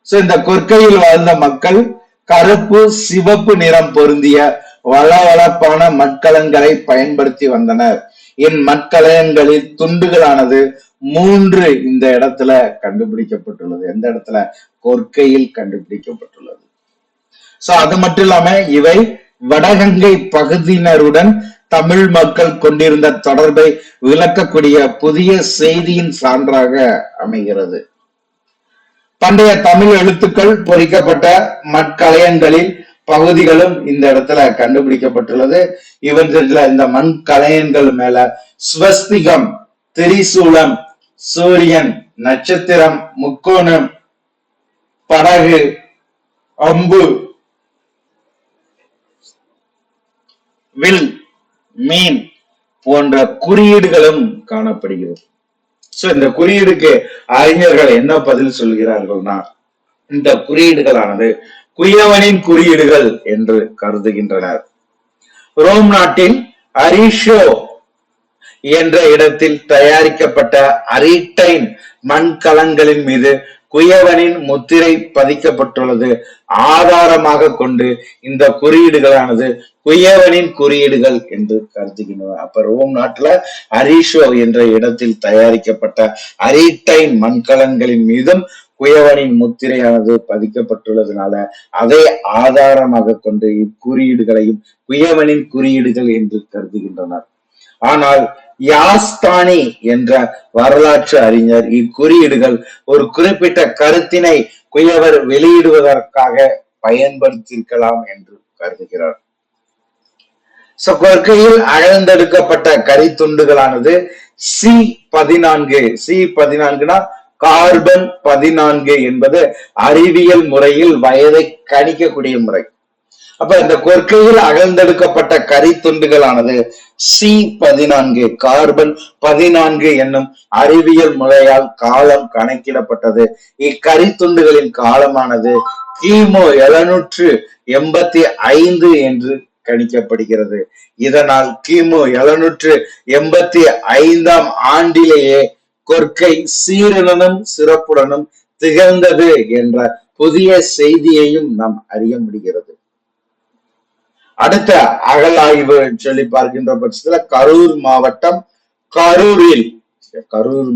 சோ இந்த கொர்க்கையில் வாழ்ந்த மக்கள் கருப்பு சிவப்பு நிறம் பொருந்திய வளவளப்பான மட்கலங்களை பயன்படுத்தி வந்தனர். மட்கலங்களில் துண்டுகளானது 3 இந்த இடத்துல கண்டுபிடிக்கப்பட்டுள்ளது. எந்த இடத்துல? கொர்க்கையில் கண்டுபிடிக்கப்பட்டுள்ளது. சோ அது மட்டும் இல்லாம இவை வடகங்கை பகுதியினருடன் தமிழ் மக்கள் கொண்டிருந்த தொடர்பை விளக்கக்கூடிய புதிய செய்தியின் சான்றாக அமைகிறது. பண்டைய தமிழ் எழுத்துக்கள் பொறிக்கப்பட்ட மட்கலயங்களில் பகுதிகளும் இந்த இடத்துல கண்டுபிடிக்கப்பட்டுள்ளது. இவற்றில் இந்த மண் கலயங்கள் மேல ஸ்வஸ்திகம், திரிசூலம், சூரியன், நட்சத்திரம், முக்கோணம், படகு, அம்பு, வில், மீன் போன்ற குறியீடுகளும் காணப்படுகிறது. சோ இந்த குறியீடுக்கு அறிஞர்கள் என்ன பதில் சொல்கிறார்கள்னா, இந்த குறியீடுகளானது குயவனின் குறியீடுகள் என்று கருதுகின்றனர். ரோம் நாட்டில் அரிஷோ என்ற இடத்தில் தயாரிக்கப்பட்ட அரிட்டைன் மண்கலங்களின் மீது குயவனின் முத்திரை பதிக்கப்பட்டுள்ளது ஆதாரமாக கொண்டு இந்த குறியீடுகளானது குயவனின் குறியீடுகள் என்று கருதுகின்றன. அப்ப ரோம் நாட்டுல அரிஷோ என்ற இடத்தில் தயாரிக்கப்பட்ட அரிட்டைன் மண்கலன்களின் மீதும் குயவனின் முத்திரையானது பதிக்கப்பட்டுள்ளதுனால அதை ஆதாரமாக கொண்டு இக்குறியீடுகளையும் குயவனின் குறியீடுகள் என்று கருதுகின்றனர். ஆனால் யாஸ்தானி என்ற வரலாற்று அறிஞர் இக்குறியீடுகள் ஒரு குறிப்பிட்ட கருத்தினை குயவர் வெளியிடுவதற்காக பயன்படுத்தியிருக்கலாம் என்று கருதுகிறார். கொர்க்கையில் அகழ்ந்தெடுக்கப்பட்ட கரித்துண்டுகளானது C14 கார்பன் 14 என்பது அறிவியல் முறையில் வயதை கணிக்கக்கூடிய முறை. அப்ப இந்த கொர்க்கையில் அகழ்ந்தெடுக்கப்பட்ட கரித்துண்டுகளானது C14 கார்பன் 14 என்னும் அறிவியல் முறையால் காலம் கணக்கிடப்பட்டது. இக்கரித்துண்டுகளின் காலமானது கிமு 785 என்று கணிக்கப்படுகிறது. இதனால் கிமு 785 ஆண்டிலேயே கொர்க்கை சீருடனும் சிறப்புடனும் திகழ்ந்தது என்ற புதிய செய்தியையும் நாம் அறிய முடிகிறது. அடுத்த அகழாய்வு சொல்லி பார்க்கின்ற பட்சத்துல கரூர்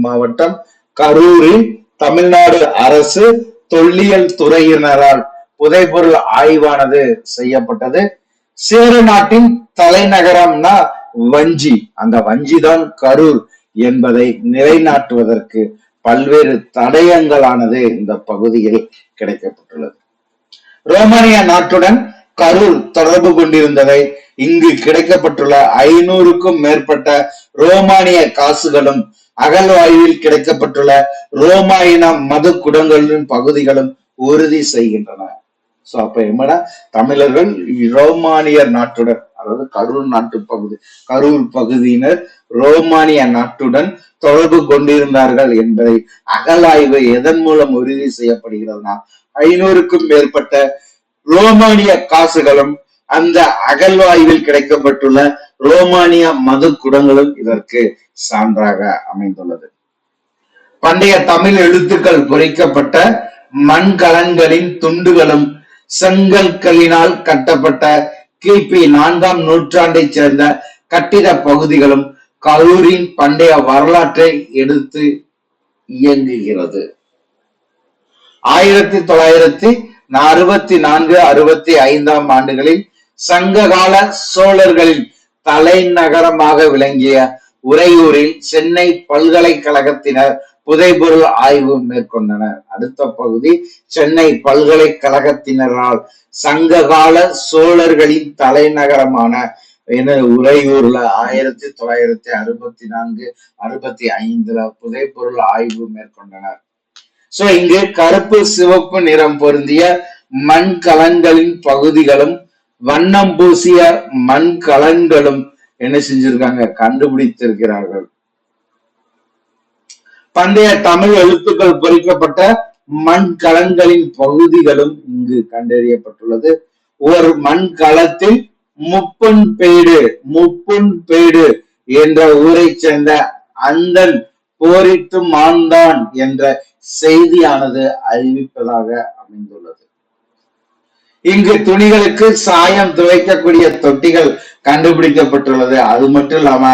மாவட்டம் தமிழ்நாடு அரசு தொல்லியல் துறையினரால் புதைபொருள் ஆய்வானது செய்யப்பட்டது. சேர நாட்டின் தலைநகரம்னா வஞ்சி, அந்த வஞ்சிதான் கரூர் என்பதை நிலைநாட்டுவதற்கு பல்வேறு தடயங்களானது இந்த பகுதியில் கிடைக்கப்பட்டுள்ளது. ரோமானிய நாட்டுடன் கரூர் தொடர்பு கொண்டிருந்ததை இங்கு கிடைக்கப்பட்டுள்ள 500க்கும் மேற்பட்ட ரோமானிய காசுகளும் அகழ்வாய்வில் கிடைக்கப்பட்டுள்ள ரோமாயண மது குடங்களின் பகுதிகளும் உறுதி செய்கின்றன. சோ அப்ப என்னடா, தமிழர்கள் ரோமானியர் நாட்டுடன், அதாவது கரூர் பகுதியினர் ரோமானிய நாட்டுடன் தொடர்பு கொண்டிருந்தார்கள் என்பதை அகழாய்வு எதன் மூலம் உறுதி செய்யப்படுகிறதுனா 500க்கும் மேற்பட்ட ரோமானிய காசுகளும் அந்த அகழ்வாய்வில் கிடைக்கப்பட்டுள்ள ரோமானிய மது குடங்களும் இதற்கு சான்றாக அமைந்துள்ளது. பண்டைய தமிழ் எழுத்துக்கள் பொறிக்கப்பட்ட மண்கலன்களின் துண்டுகளும் செங்கற்களினால் கட்டப்பட்ட கிபி 4ஆம் நூற்றாண்டை சேர்ந்த கட்டிட பகுதிகளும் கரூரின் பண்டைய வரலாற்றை எடுத்து இயங்குகிறது. 1964-65 ஆண்டுகளில் சங்ககால சோழர்களின் தலைநகரமாக விளங்கிய உறையூரில் சென்னை பல்கலைக்கழகத்தினர் புதைபொருள் ஆய்வு மேற்கொண்டனர். அடுத்த பகுதி, சென்னை பல்கலைக்கழகத்தினரால் சங்ககால சோழர்களின் தலைநகரமான உறையூர்ல 1964-65 புதைபொருள் ஆய்வு மேற்கொண்டனர். சோ இங்கு கருப்பு சிவப்பு நிறம் பொருந்திய மண்கலன்களின் பகுதிகளும் வண்ணம் பூசிய மண்கலன்களும் என்ன செஞ்சிருக்காங்க, கண்டுபிடித்திருக்கிறார்கள். பண்டைய தமிழ் எழுத்துக்கள் பொறிக்கப்பட்ட மண்கலன்களின் பகுதிகளும் இங்கு கண்டறியப்பட்டுள்ளது. ஒரு மண்கலத்தில் முப்புன்பேடு என்ற ஊரை சேர்ந்த அந்தன் போரிட்டு மாண்டான் என்ற செய்தியானது அறிவிப்பதாக அமைந்துள்ளது. இங்கு துணிகளுக்கு சாயம் துவைக்கக்கூடிய தொட்டிகள் கண்டுபிடிக்கப்பட்டுள்ளது. அது மட்டும் இல்லாம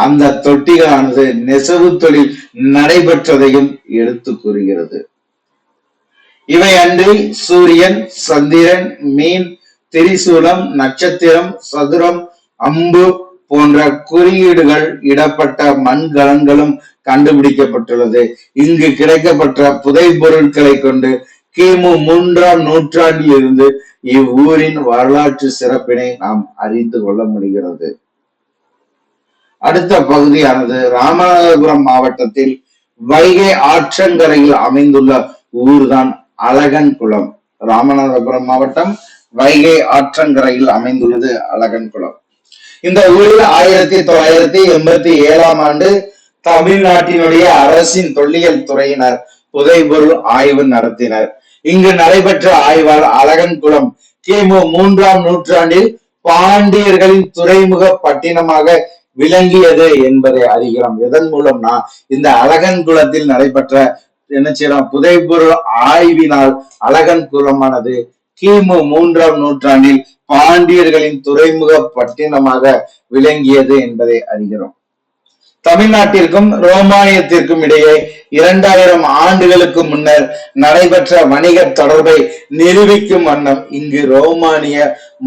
அந்த தொட்டிகளானது நெசவு தொழில் நடைபெற்றதையும் எடுத்து கூறுகிறது. இவை அன்றி சூரியன், சந்திரன், மீன், திரிசூலம், நட்சத்திரம், சதுரம், அம்பு போன்ற குறியீடுகள் இடப்பட்ட மண்கலன்களும் கண்டுபிடிக்கப்பட்டுள்ளது. இங்கு கிடைக்கப்பட்ட புதை பொருட்களை கொண்டு கிமு 3ஆம் நூற்றாண்டில் இருந்து இவ்வூரின் வரலாற்று சிறப்பினை நாம் அறிந்து கொள்ள முடிகிறது. அடுத்த பகுதியானது ராமநாதபுரம் மாவட்டத்தில் வைகை ஆற்றங்கரையில் அமைந்துள்ள ஊர்தான் அழகன்குளம். ராமநாதபுரம் மாவட்டம் வைகை ஆற்றங்கரையில் அமைந்துள்ளது அழகன்குளம். இந்த ஊரில் 1987ஆம் ஆண்டு தமிழ்நாட்டினுடைய அரசின் தொல்லியல் துறையினர் புதைபொருள் ஆய்வு நடத்தினர். இங்கு நடைபெற்ற ஆய்வால் அழகன்குளம் கிமு 3ஆம் நூற்றாண்டில் பாண்டியர்களின் துறைமுக பட்டினமாக விளங்கியது என்பதை அறிகிறோம். எதன் மூலம்னா, இந்த அழகன்குளத்தில் நடைபெற்ற புதைபொருள் ஆய்வினால் அழகன்குளமானது கிமு 3ஆம் நூற்றாண்டில் பாண்டியர்களின் துறைமுக பட்டினமாக விளங்கியது என்பதை அறிகிறோம். தமிழ்நாட்டிற்கும் ரோமானியத்திற்கும் இடையே 2000 ஆண்டுகளுக்கு முன்னர் நடைபெற்ற வணிக தொடர்பை நிரூபிக்கும் வண்ணம் இங்கு ரோமானிய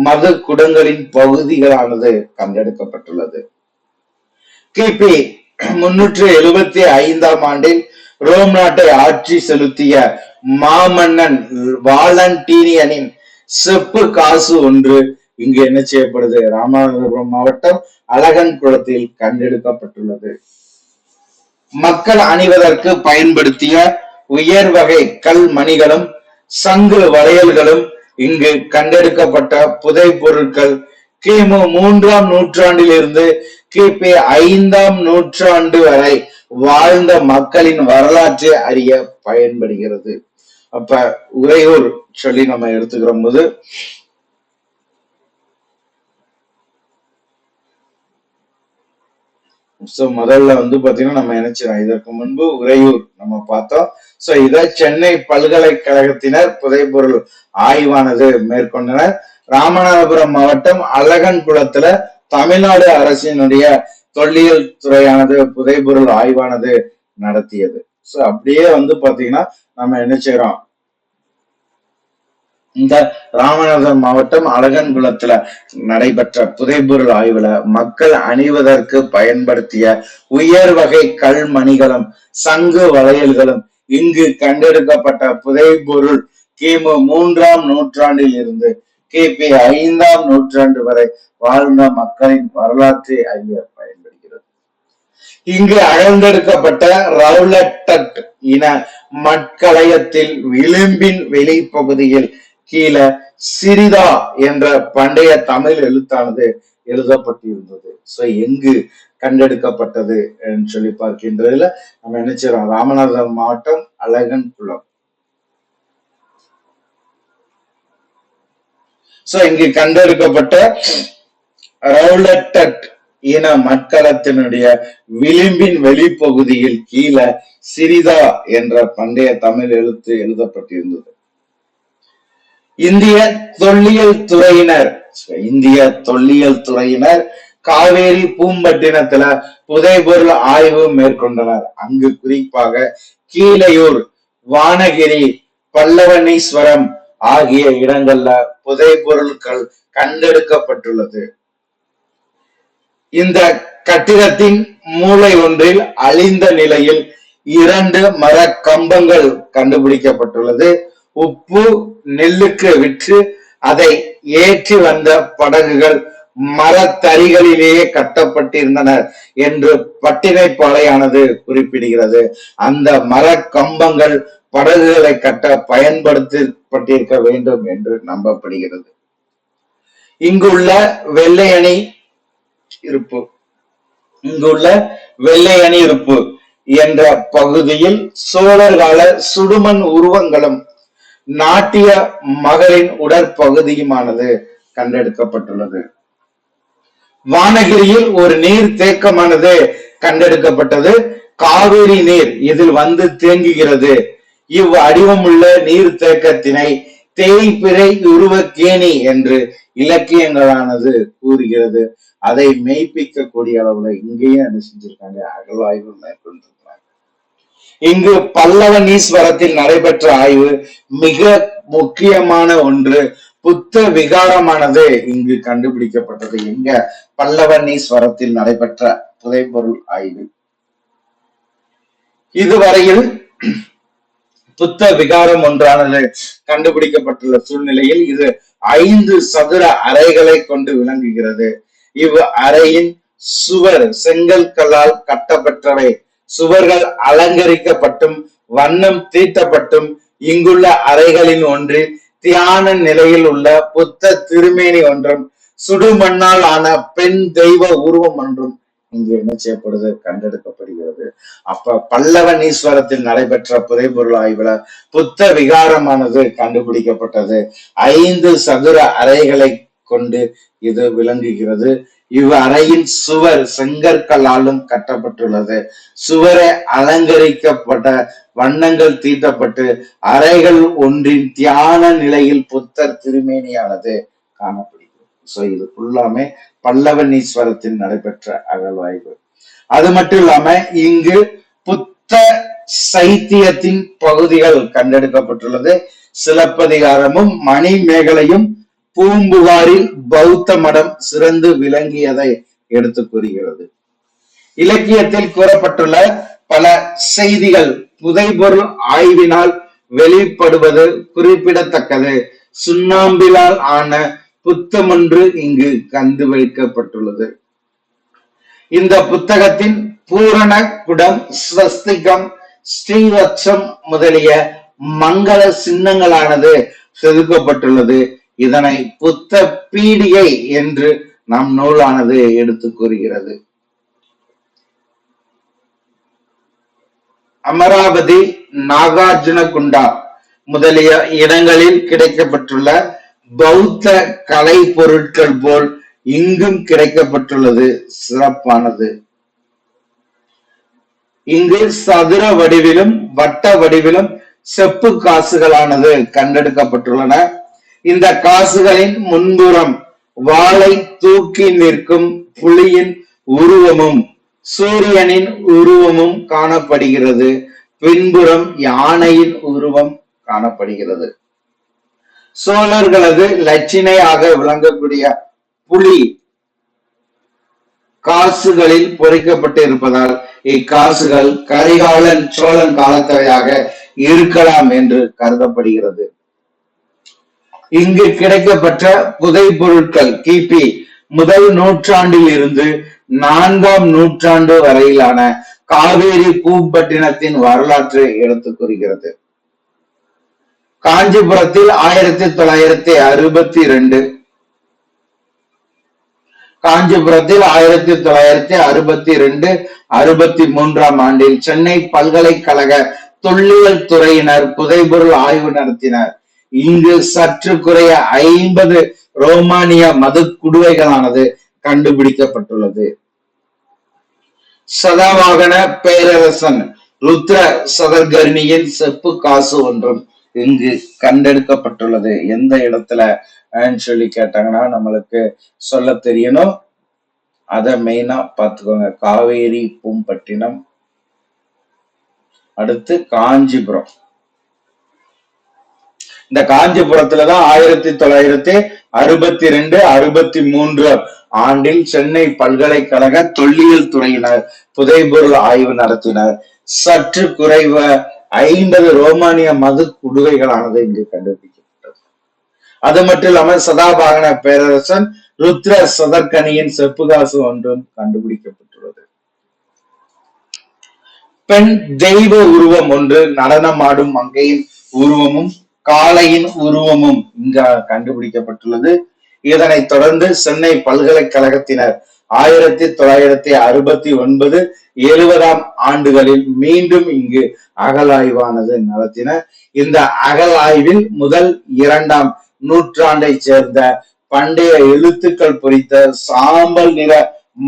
மது குடங்களின் பகுதிகளானது கண்டெடுக்கப்பட்டுள்ளது. கிபி 375ஆம் ஆண்டில் ரோம் நாட்டை ஆட்சி செலுத்திய மாமன்னன் வாலண்டீனியனின் செப்பு காசு ஒன்று இங்கு என்ன செய்யப்படுது, ராமநாதபுரம் மாவட்டம் அழகன்குளத்தில் கண்டெடுக்கப்பட்டுள்ளது. மக்கள் அணிவதற்கு பயன்படுத்திய உயர் வகை கல் மணிகளும் சங்கு வளையல்களும் இங்கு கண்டெடுக்கப்பட்ட புதை பொருட்கள் கிமு 3ஆம் நூற்றாண்டில் இருந்து கிபி 5ஆம் நூற்றாண்டு வரை வாழ்ந்த மக்களின் வரலாற்றை அறிய பயன்படுகிறது. அப்ப உறையூர் சொல்லி நம்ம எடுத்துக்கிற போது முதல்ல பாத்தீங்கன்னா நம்ம நினைச்சிடும், இதற்கு முன்பு உறையூர் நம்ம பார்த்தோம். சோ இத சென்னை பல்கலைக்கழகத்தினர் புதைபொருள் ஆய்வானது மேற்கொண்டனர். ராமநாதபுரம் மாவட்டம் அழகன்குளத்துல தமிழ்நாடு அரசினுடைய தொல்லியல் துறையானது புதைபொருள் ஆய்வானது நடத்தியது. சோ அப்படியே பாத்தீங்கன்னா நம்ம என்ன செய்யறோம், இந்த ராமநாதபுரம் மாவட்டம் அழகன்குளத்துல நடைபெற்ற புதைபொருள் ஆய்வுல மக்கள் அணிவதற்கு பயன்படுத்திய உயர் வகை கல்மணிகளும் சங்கு வளையல்களும் இங்கு கண்டெடுக்கப்பட்ட புதைபொருள் கிமு 3ஆம் நூற்றாண்டில் இருந்து கிபி 5ஆம் நூற்றாண்டு வரை வாழ்ந்த மக்களின் வரலாற்றை அறிய பயன்படுகிறது. இங்கு அகழ்ந்தெடுக்கப்பட்ட ரவுலட் இன மட்கலயத்தில் விளிம்பின் வெளிப்பகுதியில் கீழே சிறிதா என்ற பண்டைய தமிழ் எழுத்தானது எழுதப்பட்டிருந்தது. சோ எங்கு கண்டெடுக்கப்பட்டது என்று சொல்லி பார்க்கின்றதுல நம்ம என்ன செய்யறோம், ராமநாதபுரம் மாவட்டம் அழகன் குளம். சோ இங்கு கண்டெடுக்கப்பட்ட ரவுலட் இன மட்கலத்தினுடைய விளிம்பின் வெளிப்பகுதியில் கீழே சிறிதா என்ற பண்டைய தமிழ் எழுத்து எழுதப்பட்டிருந்தது. இந்திய தொல்லியல் துறையினர் காவேரி பூம்பட்டினத்துல புதைபொருள் ஆய்வு மேற்கொண்டனர். அங்கு குறிப்பாக கீழையூர், வானகிரி, பல்லவனீஸ்வரம் ஆகிய இடங்கள்ல புதைபொருட்கள் கண்டெடுக்கப்பட்டுள்ளது. இந்த கட்டிடத்தின் மூலை ஒன்றில் அழிந்த நிலையில் 2 மர கம்பங்கள் கண்டுபிடிக்கப்பட்டுள்ளது. உப்பு நெல்லுக்கு விற்று அதை ஏற்றி வந்த படகுகள் மரத்தறிகளிலேயே கட்டப்பட்டிருந்தனர் என்று பட்டினைப்பாளையானது குறிப்பிடுகிறது. அந்த மர கம்பங்கள் படகுகளை கட்ட பயன்படுத்தப்பட்டிருக்க வேண்டும் என்று நம்பப்படுகிறது. இங்குள்ள வெள்ளையணி இருப்பு என்ற பகுதியில் சோழர் கால சுடுமண் உருவங்களும் நாட்டிய மகளின் உடற்பகுதியுமானது கண்டெடுக்கப்பட்டுள்ளது. வானகிரியில் ஒரு நீர் தேக்கமானது கண்டெடுக்கப்பட்டது. காவிரி நீர் இதில் வந்து தேங்குகிறது. இவ்வடிவமுள்ள நீர் தேக்கத்தினை தேய்பிறை உருவ கேணி என்று இலக்கியங்களானது கூறுகிறது. அதை மெய்ப்பிக்கக்கூடிய அளவுல இங்கேயும் என்ன செஞ்சிருக்காங்க, அகழ்வாய்வு மேற்கொண்டிருக்கிறாங்க. இங்கு பல்லவனீஸ்வரத்தில் நடைபெற்ற ஆய்வு மிக முக்கியமான ஒன்று. புத்த விகாரமானது இங்கு கண்டுபிடிக்கப்பட்டது. எங்க? பல்லவனீஸ்வரத்தில் நடைபெற்ற புதைபொருள் ஆய்வு. இதுவரையில் புத்த விகாரம் ஒன்றானது கண்டுபிடிக்கப்பட்டுள்ள சூழ்நிலையில் இது 5 சதுர அறைகளை கொண்டு விளங்குகிறது. இவ் அறையின் சுவர் செங்கல் கல்லால் கட்டப்பட்டவை. சுவர்கள் அலங்கரிக்கப்பட்டும் வண்ணம் தீட்டப்பட்டும் இங்குள்ள அறைகளின் ஒன்றில் தியான நிலையில் உள்ள புத்த திருமேனி ஒன்றும் சுடுமண்ணால் ஆன பெண் தெய்வ உருவம் ஒன்றும் இங்கு என்ன செய்யப்படுது, கண்டெடுக்கப்படுகிறது. அப்ப பல்லவனீஸ்வரத்தில் நடைபெற்ற புதைபொருள் ஆய்வுல புத்த விகாரமானது கண்டுபிடிக்கப்பட்டது. 5 சதுர அறைகளை கொண்டு இது விளங்குகிறது. இவ் அறையின் சுவர் செங்கற்களாலும் கட்டப்பட்டுள்ளது. சுவரை அலங்கரிக்கப்பட்ட வண்ணங்கள் தீட்டப்பட்டு அறைகள் ஒன்றின் தியான நிலையில் புத்தர் திருமேனியானது காணப்படுகிறது. சோ இது ஃபுல்லாமே பல்லவனீஸ்வரத்தில் நடைபெற்ற அகழ்வாய்வு. அது மட்டும் இல்லாம இங்கு புத்த சைத்தியத்தின் பகுதிகள் கண்டெடுக்கப்பட்டுள்ளது. சிலப்பதிகாரமும் மணிமேகலையும் பூம்புகாரில் பௌத்த மடம் சிறந்து விளங்கியதை எடுத்து கூறுகிறது. இலக்கியத்தில் கூறப்பட்டுள்ள பல செய்திகள் புதைபொருள் ஆய்வினால் வெளிப்படுவது குறிப்பிடத்தக்கது. சுண்ணாம்பிலால் ஆன புத்தமொன்று இங்கு கண்டுபிடிக்கப்பட்டுள்ளது. இந்த புத்தகத்தின் பூரண குடம், ஸ்வஸ்திகம், ஸ்ரீவத்சம் முதலிய மங்கள சின்னங்களானது செதுக்கப்பட்டுள்ளது. இதனை புத்த பீடிகை என்று நம் நூலானது எடுத்து கூறுகிறது. அமராவதி, நாகார்ஜுனகுண்டா முதலிய இடங்களில் கிடைக்கப்பட்டுள்ள பௌத்த கலை பொருட்கள் போல் இங்கும் கிடைக்கப்பட்டுள்ளது சிறப்பானது. இங்கு சதுர வடிவிலும் வட்ட வடிவிலும் செப்பு காசுகளானது கண்டெடுக்கப்பட்டுள்ளன. இந்த காசுகளின் முன்புறம் வாளை தூக்கி நிற்கும் புலியின் உருவமும் சூரியனின் உருவமும் காணப்படுகிறது. பின்புறம் யானையின் உருவம் காணப்படுகிறது. சோழர்களது லட்சினையாக விளங்கக்கூடிய புலி காசுகளில் பொறிக்கப்பட்டு இருப்பதால் இக்காசுகள் கரிகாலன் சோழன் காலத்தவையாக இருக்கலாம் என்று கருதப்படுகிறது. இங்கு கிடைக்கப்பட்ட புதை பொருட்கள் கிபி 1 நூற்றாண்டில் இருந்து 4ஆம் நூற்றாண்டு வரையிலான காவேரி பூம்பட்டினத்தின் வரலாற்றை எடுத்துக் கூறுகிறது. காஞ்சிபுரத்தில் 1962 காஞ்சிபுரத்தில் 1962 63ஆம் ஆண்டில் சென்னை பல்கலைக்கழக தொல்லியல் துறையினர் புதைபொருள் ஆய்வு நடத்தினர். இங்கு சற்று குறைய 50 ரோமானிய மது குடுவைகளானது கண்டுபிடிக்கப்பட்டுள்ளது. சதவாகன பேரரசன் ருத்ர சதர்கர்ணியின் செப்பு காசு ஒன்றும் இங்கு கண்டெடுக்கப்பட்டுள்ளது. எந்த இடத்துல சொல்லி கேட்டாங்கன்னா நம்மளுக்கு சொல்ல தெரியணும். அத மெயினா பாத்துக்கோங்க. காவேரி பூம்பட்டினம், அடுத்து காஞ்சிபுரம். இந்த காஞ்சிபுரத்துலதான் 1962 63 ஆண்டில் சென்னை பல்கலைக்கழக தொல்லியல் துறையினர் புதைபொருள் ஆய்வு நடத்தினர். சற்று குறைவ 50 ரோமானிய மது குடுவைகளானது இங்கு கண்டுபிடிக்கப்பட்டது. அது மட்டும் இல்லாம சதாபாகன பேரரசன் ருத்ர சதர்கனியின் செப்புகாசு ஒன்றும் கண்டுபிடிக்கப்பட்டுள்ளது. பெண் தெய்வ உருவம் ஒன்று நடனமாடும் மங்கையின் உருவமும் காளையின் உருவமும் இங்க கண்டுபிடிக்கப்பட்டுள்ளது. இதனைத் தொடர்ந்து சென்னை பல்கலைக்கழகத்தினர் 1969 70ஆம் ஆண்டுகளில் மீண்டும் இங்கு அகழாய்வானது நடத்தினர். இந்த அகழாய்வில் முதல் 2ஆம் நூற்றாண்டை சேர்ந்த பண்டைய எழுத்துக்கள் பொறித்த சாம்பல் நிற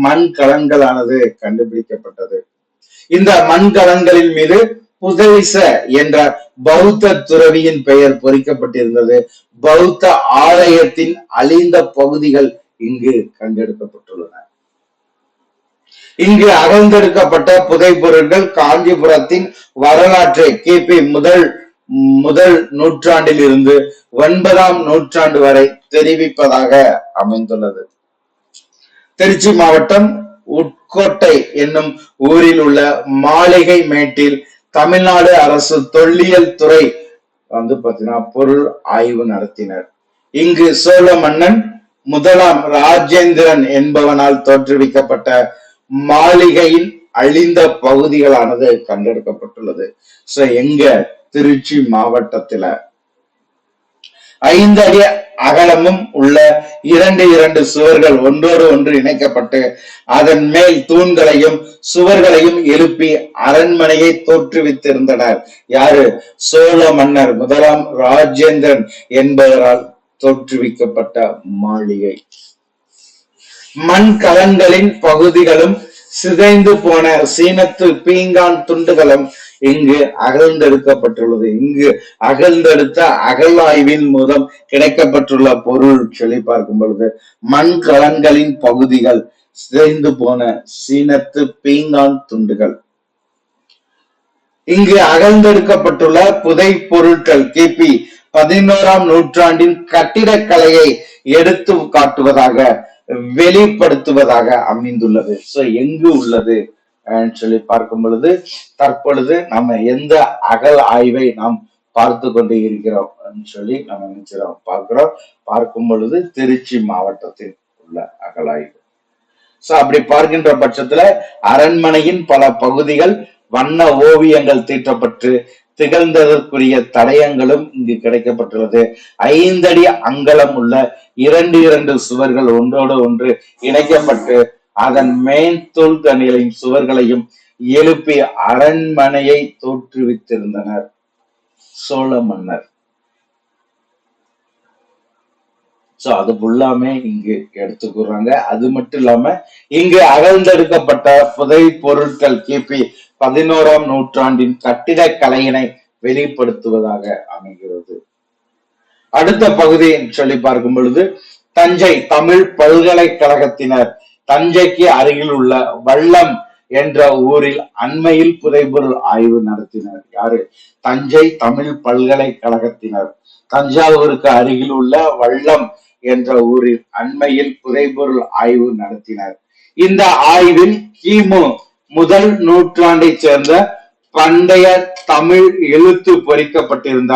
மண்கலன்களானது கண்டுபிடிக்கப்பட்டது. இந்த மண்கலன்களின் மீது புதலிச என்ற பௌத்த துறவியின் பெயர் பொறிக்கப்பட்டிருந்தது. பௌத்த ஆலயத்தின் அழிந்த பகுதிகள் இங்கு கண்டெடுக்கப்பட்டுள்ளன. இங்கு அகழ்ந்தெடுக்கப்பட்ட புதைப்பொருட்கள் காஞ்சிபுரத்தின் வரலாற்றை கிபி முதல் நூற்றாண்டில் இருந்து 9ஆம் நூற்றாண்டு வரை தெரிவிப்பதாக அமைந்துள்ளது. திருச்சி மாவட்டம் உட்கோட்டை என்னும் ஊரில் உள்ள மாளிகை மேட்டில் தமிழ்நாடு அரசு தொல்லியல் துறை பாத்தீங்கன்னா பொருள் ஆய்வு நடத்தினர். இங்கு சோழ மன்னன் 1ஆம் ராஜேந்திரன் என்பவனால் தோற்றுவிக்கப்பட்ட மாளிகையின் அழிந்த பகுதிகளானது கண்டெடுக்கப்பட்டுள்ளது. சோ எங்க திருச்சி மாவட்டத்துல 5 அடி அகலமும் உள்ள 2 சுவர்கள் ஒன்றோடு ஒன்று இணைக்கப்பட்டு அதன் மேல் தூண்களையும் சுவர்களையும் எழுப்பி அரண்மனையை தோற்றுவித்திருந்தனர். யாரு? சோழ மன்னர் 1ஆம் ராஜேந்திரன் என்பவரால் தோற்றுவிக்கப்பட்ட மாளிகை. மண் கலன்களின் பகுதிகளும் சிதைந்து போன சீனத்து பீங்கான் துண்டுகளும் இங்கு அகழ்ந்தெடுக்கப்பட்டுள்ளது. இங்கு அகழ்ந்தெடுத்த அகழாய்வின் மூலம் கிடைக்கப்பட்டுள்ள பொருள் சொல்லி பார்க்கும் பொழுது மண் கலன்களின் பகுதிகள், சிதைந்து போன சீனத்து பீங்கான் துண்டுகள். இங்கு அகழ்ந்தெடுக்கப்பட்டுள்ள புதை பொருட்கள் கிபி 11ஆம் நூற்றாண்டின் கட்டிடக்கலையை எடுத்து காட்டுவதாக வெளிப்படுத்துவதாக அமைந்துள்ளது. சோ எங்கு உள்ளது சொல்லி பார்க்கும் பொழுது தற்பொழுது நம்ம எந்த அகல் ஆய்வை நாம் பார்த்து கொண்டு இருக்கிறோம் சொல்லி நம்ம நினைச்சிரோம் பார்க்கும் பொழுது திருச்சி மாவட்டத்தில் உள்ள அகழாய்வு. சோ அப்படி பார்க்கின்ற பட்சத்துல அரண்மனையின் பல பகுதிகள் வண்ண ஓவியங்கள் தீட்டப்பட்டு திகழ்ந்ததற்குரிய தடயங்களும் இங்கு கிடைக்கப்பட்டுள்ளது. 5 அடி அங்கலம் உள்ள 2 சுவர்கள் ஒன்றோடு ஒன்று இணைக்கப்பட்டு அதன் மேல் தூள்தனிகளின் சுவர்களையும் எழுப்பி அரண்மனையை தோற்றுவித்திருந்தனர் சோழ மன்னர். சோ அது ஃபுல்லாமே இங்கு எடுத்துக்கிறாங்க. அது மட்டும் இல்லாம இங்கு அகழ்ந்தெடுக்கப்பட்ட புதை பொருட்கள் கிபி 11ஆம் நூற்றாண்டின் கட்டிடக்கலையினை வெளிப்படுத்துவதாக அமைகிறது. அடுத்த பகுதியை சொல்லி பார்க்கும் பொழுது தஞ்சை தமிழ் பல்கலைக்கழகத்தினர் தஞ்சைக்கு அருகில் உள்ள வல்லம் என்ற ஊரில் அண்மையில் புதைபொருள் ஆய்வு நடத்தினர். யாரு? தஞ்சை தமிழ் பல்கலைக்கழகத்தினர் தஞ்சாவூருக்கு அருகில் உள்ள வல்லம் என்ற ஊரில் அண்மையில் புதைபொருள் ஆய்வு நடத்தினர். இந்த ஆய்வில் கிமு முதல் நூற்றாண்டை சேர்ந்த பண்டைய தமிழ் எழுத்து பொறிக்கப்பட்டிருந்த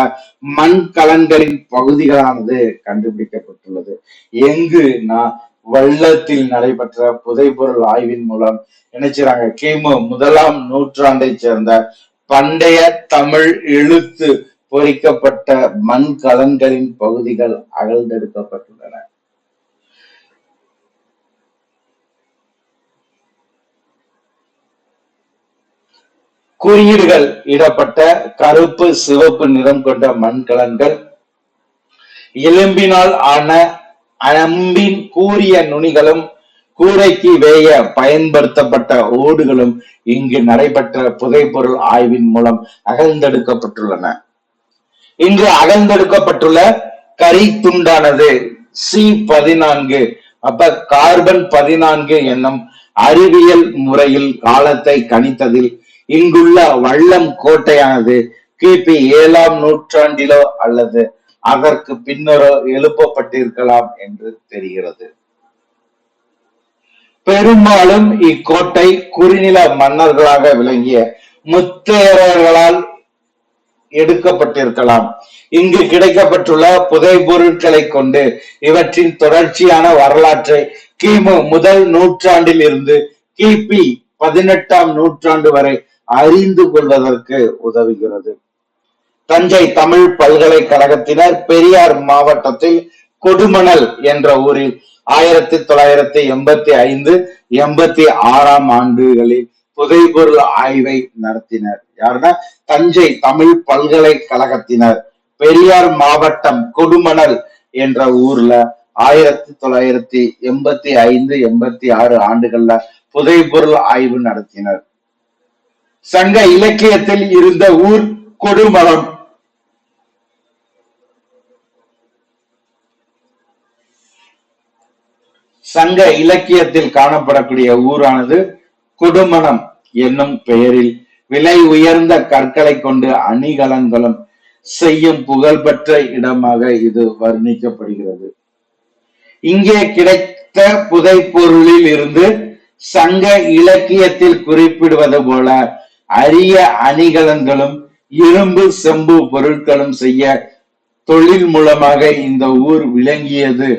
மண் கலன்களின் பகுதிகளானது கண்டுபிடிக்கப்பட்டுள்ளது. எங்குனா வள்ளத்தில் நடைபெற்ற புதைபொருள் ஆய்வின் மூலம் நினைச்சாங்க கிமு 1ஆம் நூற்றாண்டை சேர்ந்த பண்டைய தமிழ் எழுத்து பொறிக்கப்பட்ட மண்கலன்களின் பகுதிகள் அகழ்ந்தெடுக்கப்பட்டுள்ளன. குறியீடுகள் இடப்பட்ட கருப்பு சிவப்பு நிறம் கொண்ட மண்கலன்கள், எலும்பினால் ஆன அம்பின் கூரிய நுனிகளும் கூரைக்கு வேய பயன்படுத்தப்பட்ட ஓடுகளும் இங்கு நடைபெற்ற புதைபொருள் ஆய்வின் மூலம் அகழ்ந்தெடுக்கப்பட்டுள்ளன. இங்கு அகழ்ந்தெடுக்கப்பட்டுள்ள கரி துண்டானது C14 அப்ப கார்பன் 14 என்னும் அறிவியல் முறையில் காலத்தை கணித்ததில் இங்குள்ள வள்ளம் கோட்டையானது கிபி 7ஆம் நூற்றாண்டிலோ அல்லது அதற்கு பின்னரோ எழுப்பப்பட்டிருக்கலாம் என்று தெரிகிறது. பெரும்பாலும் இக்கோட்டை குறுநில மன்னர்களாக விளங்கிய முத்தையர்களால் எடுக்கப்பட்டிருக்கலாம். இங்கு கிடைக்கப்பட்டுள்ள புதை பொருட்களை கொண்டு இவற்றின் தொடர்ச்சியான வரலாற்றை கிமு 1 நூற்றாண்டில் இருந்து கிபி 18ஆம் நூற்றாண்டு வரை அறிந்து கொள்வதற்கு உதவுகிறது. தஞ்சை தமிழ் பல்கலைக்கழகத்தினர் பெரியார் மாவட்டத்தில் கொடுமணல் என்ற ஊரில் 1985-86ஆம் ஆண்டுகளில் புதைபொருள் ஆய்வை நடத்தினர். யாருன்னா தஞ்சை தமிழ் பல்கலைக்கழகத்தினர் பெரியார் மாவட்டம் கொடுமணல் என்ற ஊர்ல 1985-86 ஆண்டுகள்ல புதைபொருள் ஆய்வு நடத்தினர். சங்க இலக்கியத்தில் இருந்த ஊர் கொடுமணம். சங்க இலக்கியத்தில் காணப்படக்கூடிய ஊரானது கொடுமணம் என்னும் பெயரில் விலை உயர்ந்த கற்களை கொண்டு அணிகலன்களும் செய்யும் புகழ்பெற்ற இடமாக இது வர்ணிக்கப்படுகிறது. இங்கே கிடைத்த புதை பொருளில் இருந்து சங்க இலக்கியத்தில் குறிப்பிடுவது போல அரிய அணிகலன்களும் இரும்பு செம்பு பொருட்களும் செய்ய தொழில் மூலமாக இந்த ஊர் விளங்கியது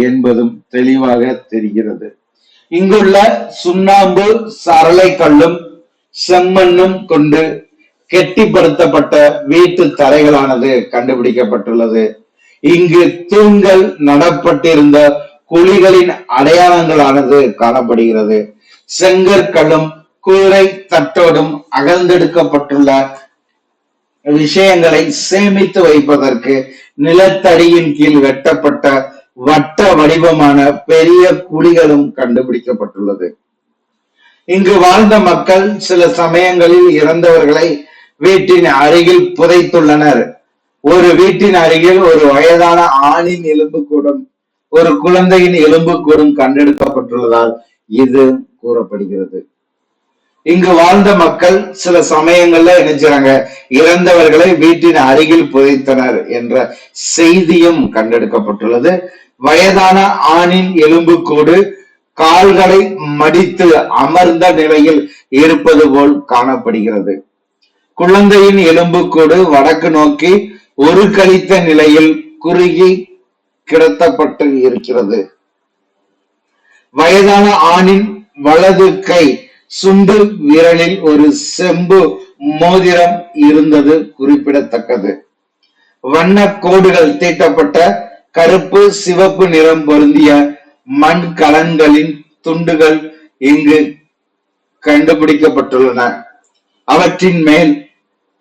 என்பதும் தெளிவாக தெரிகிறது. இங்குள்ள சுண்ணாம்பு சரளை கல்லும் செம்மண்ணும் கொண்டு கெட்டிப்படுத்தப்பட்ட வீட்டு தரைகளானது கண்டுபிடிக்கப்பட்டுள்ளது. இங்கு தூண்கள் நடப்பட்டிருந்த குழிகளின் அடையாளங்களானது காணப்படுகிறது. செங்கற்களும் கூரை தட்டோடும் அகழ்ந்தெடுக்கப்பட்டுள்ள விஷயங்களை சேமித்து வைப்பதற்கு நிலத்தடியின் கீழ் வெட்டப்பட்ட வட்ட வடிவமான பெரிய குழிகளும் கண்டுபிடிக்கப்பட்டுள்ளது. இங்கு வாழ்ந்த மக்கள் சில சமயங்களில் இறந்தவர்களை வீட்டின் அருகில் புதைத்துள்ளனர். ஒரு வீட்டின் அருகில் ஒரு வயதான ஆணின் எலும்புக்கூடும் ஒரு குழந்தையின் எலும்புக்கூடும் கண்டெடுக்கப்பட்டுள்ளதால் இது கூறப்படுகிறது. இங்கு வாழ்ந்த மக்கள் சில சமயங்கள்ல நினைச்சாங்க இறந்தவர்களை வீட்டின் அருகில் புதைத்தனர் என்ற செய்தியும் கண்டெடுக்கப்பட்டுள்ளது. வயதான ஆணின் எலும்புக்கூடு கால்களை மடித்து அமர்ந்த நிலையில் இருப்பது போல் காணப்படுகிறது. குழந்தையின் எலும்புக்கூடு வடக்கு நோக்கி ஒரு கழித்த நிலையில் குறுகி கிடத்தப்பட்டு இருக்கிறது. வயதான ஆணின் வலது கை சுண்டு விரலில் ஒரு செம்பு மோதிரம் இருந்தது குறிப்பிடத்தக்கது. வண்ண கோடுகள் தீட்டப்பட்ட கருப்பு சிவப்பு நிறம் பொருந்திய மண் கலன்களின் துண்டுகள் இங்கு கண்டுபிடிக்கப்பட்டுள்ளன. அவற்றின் மேல்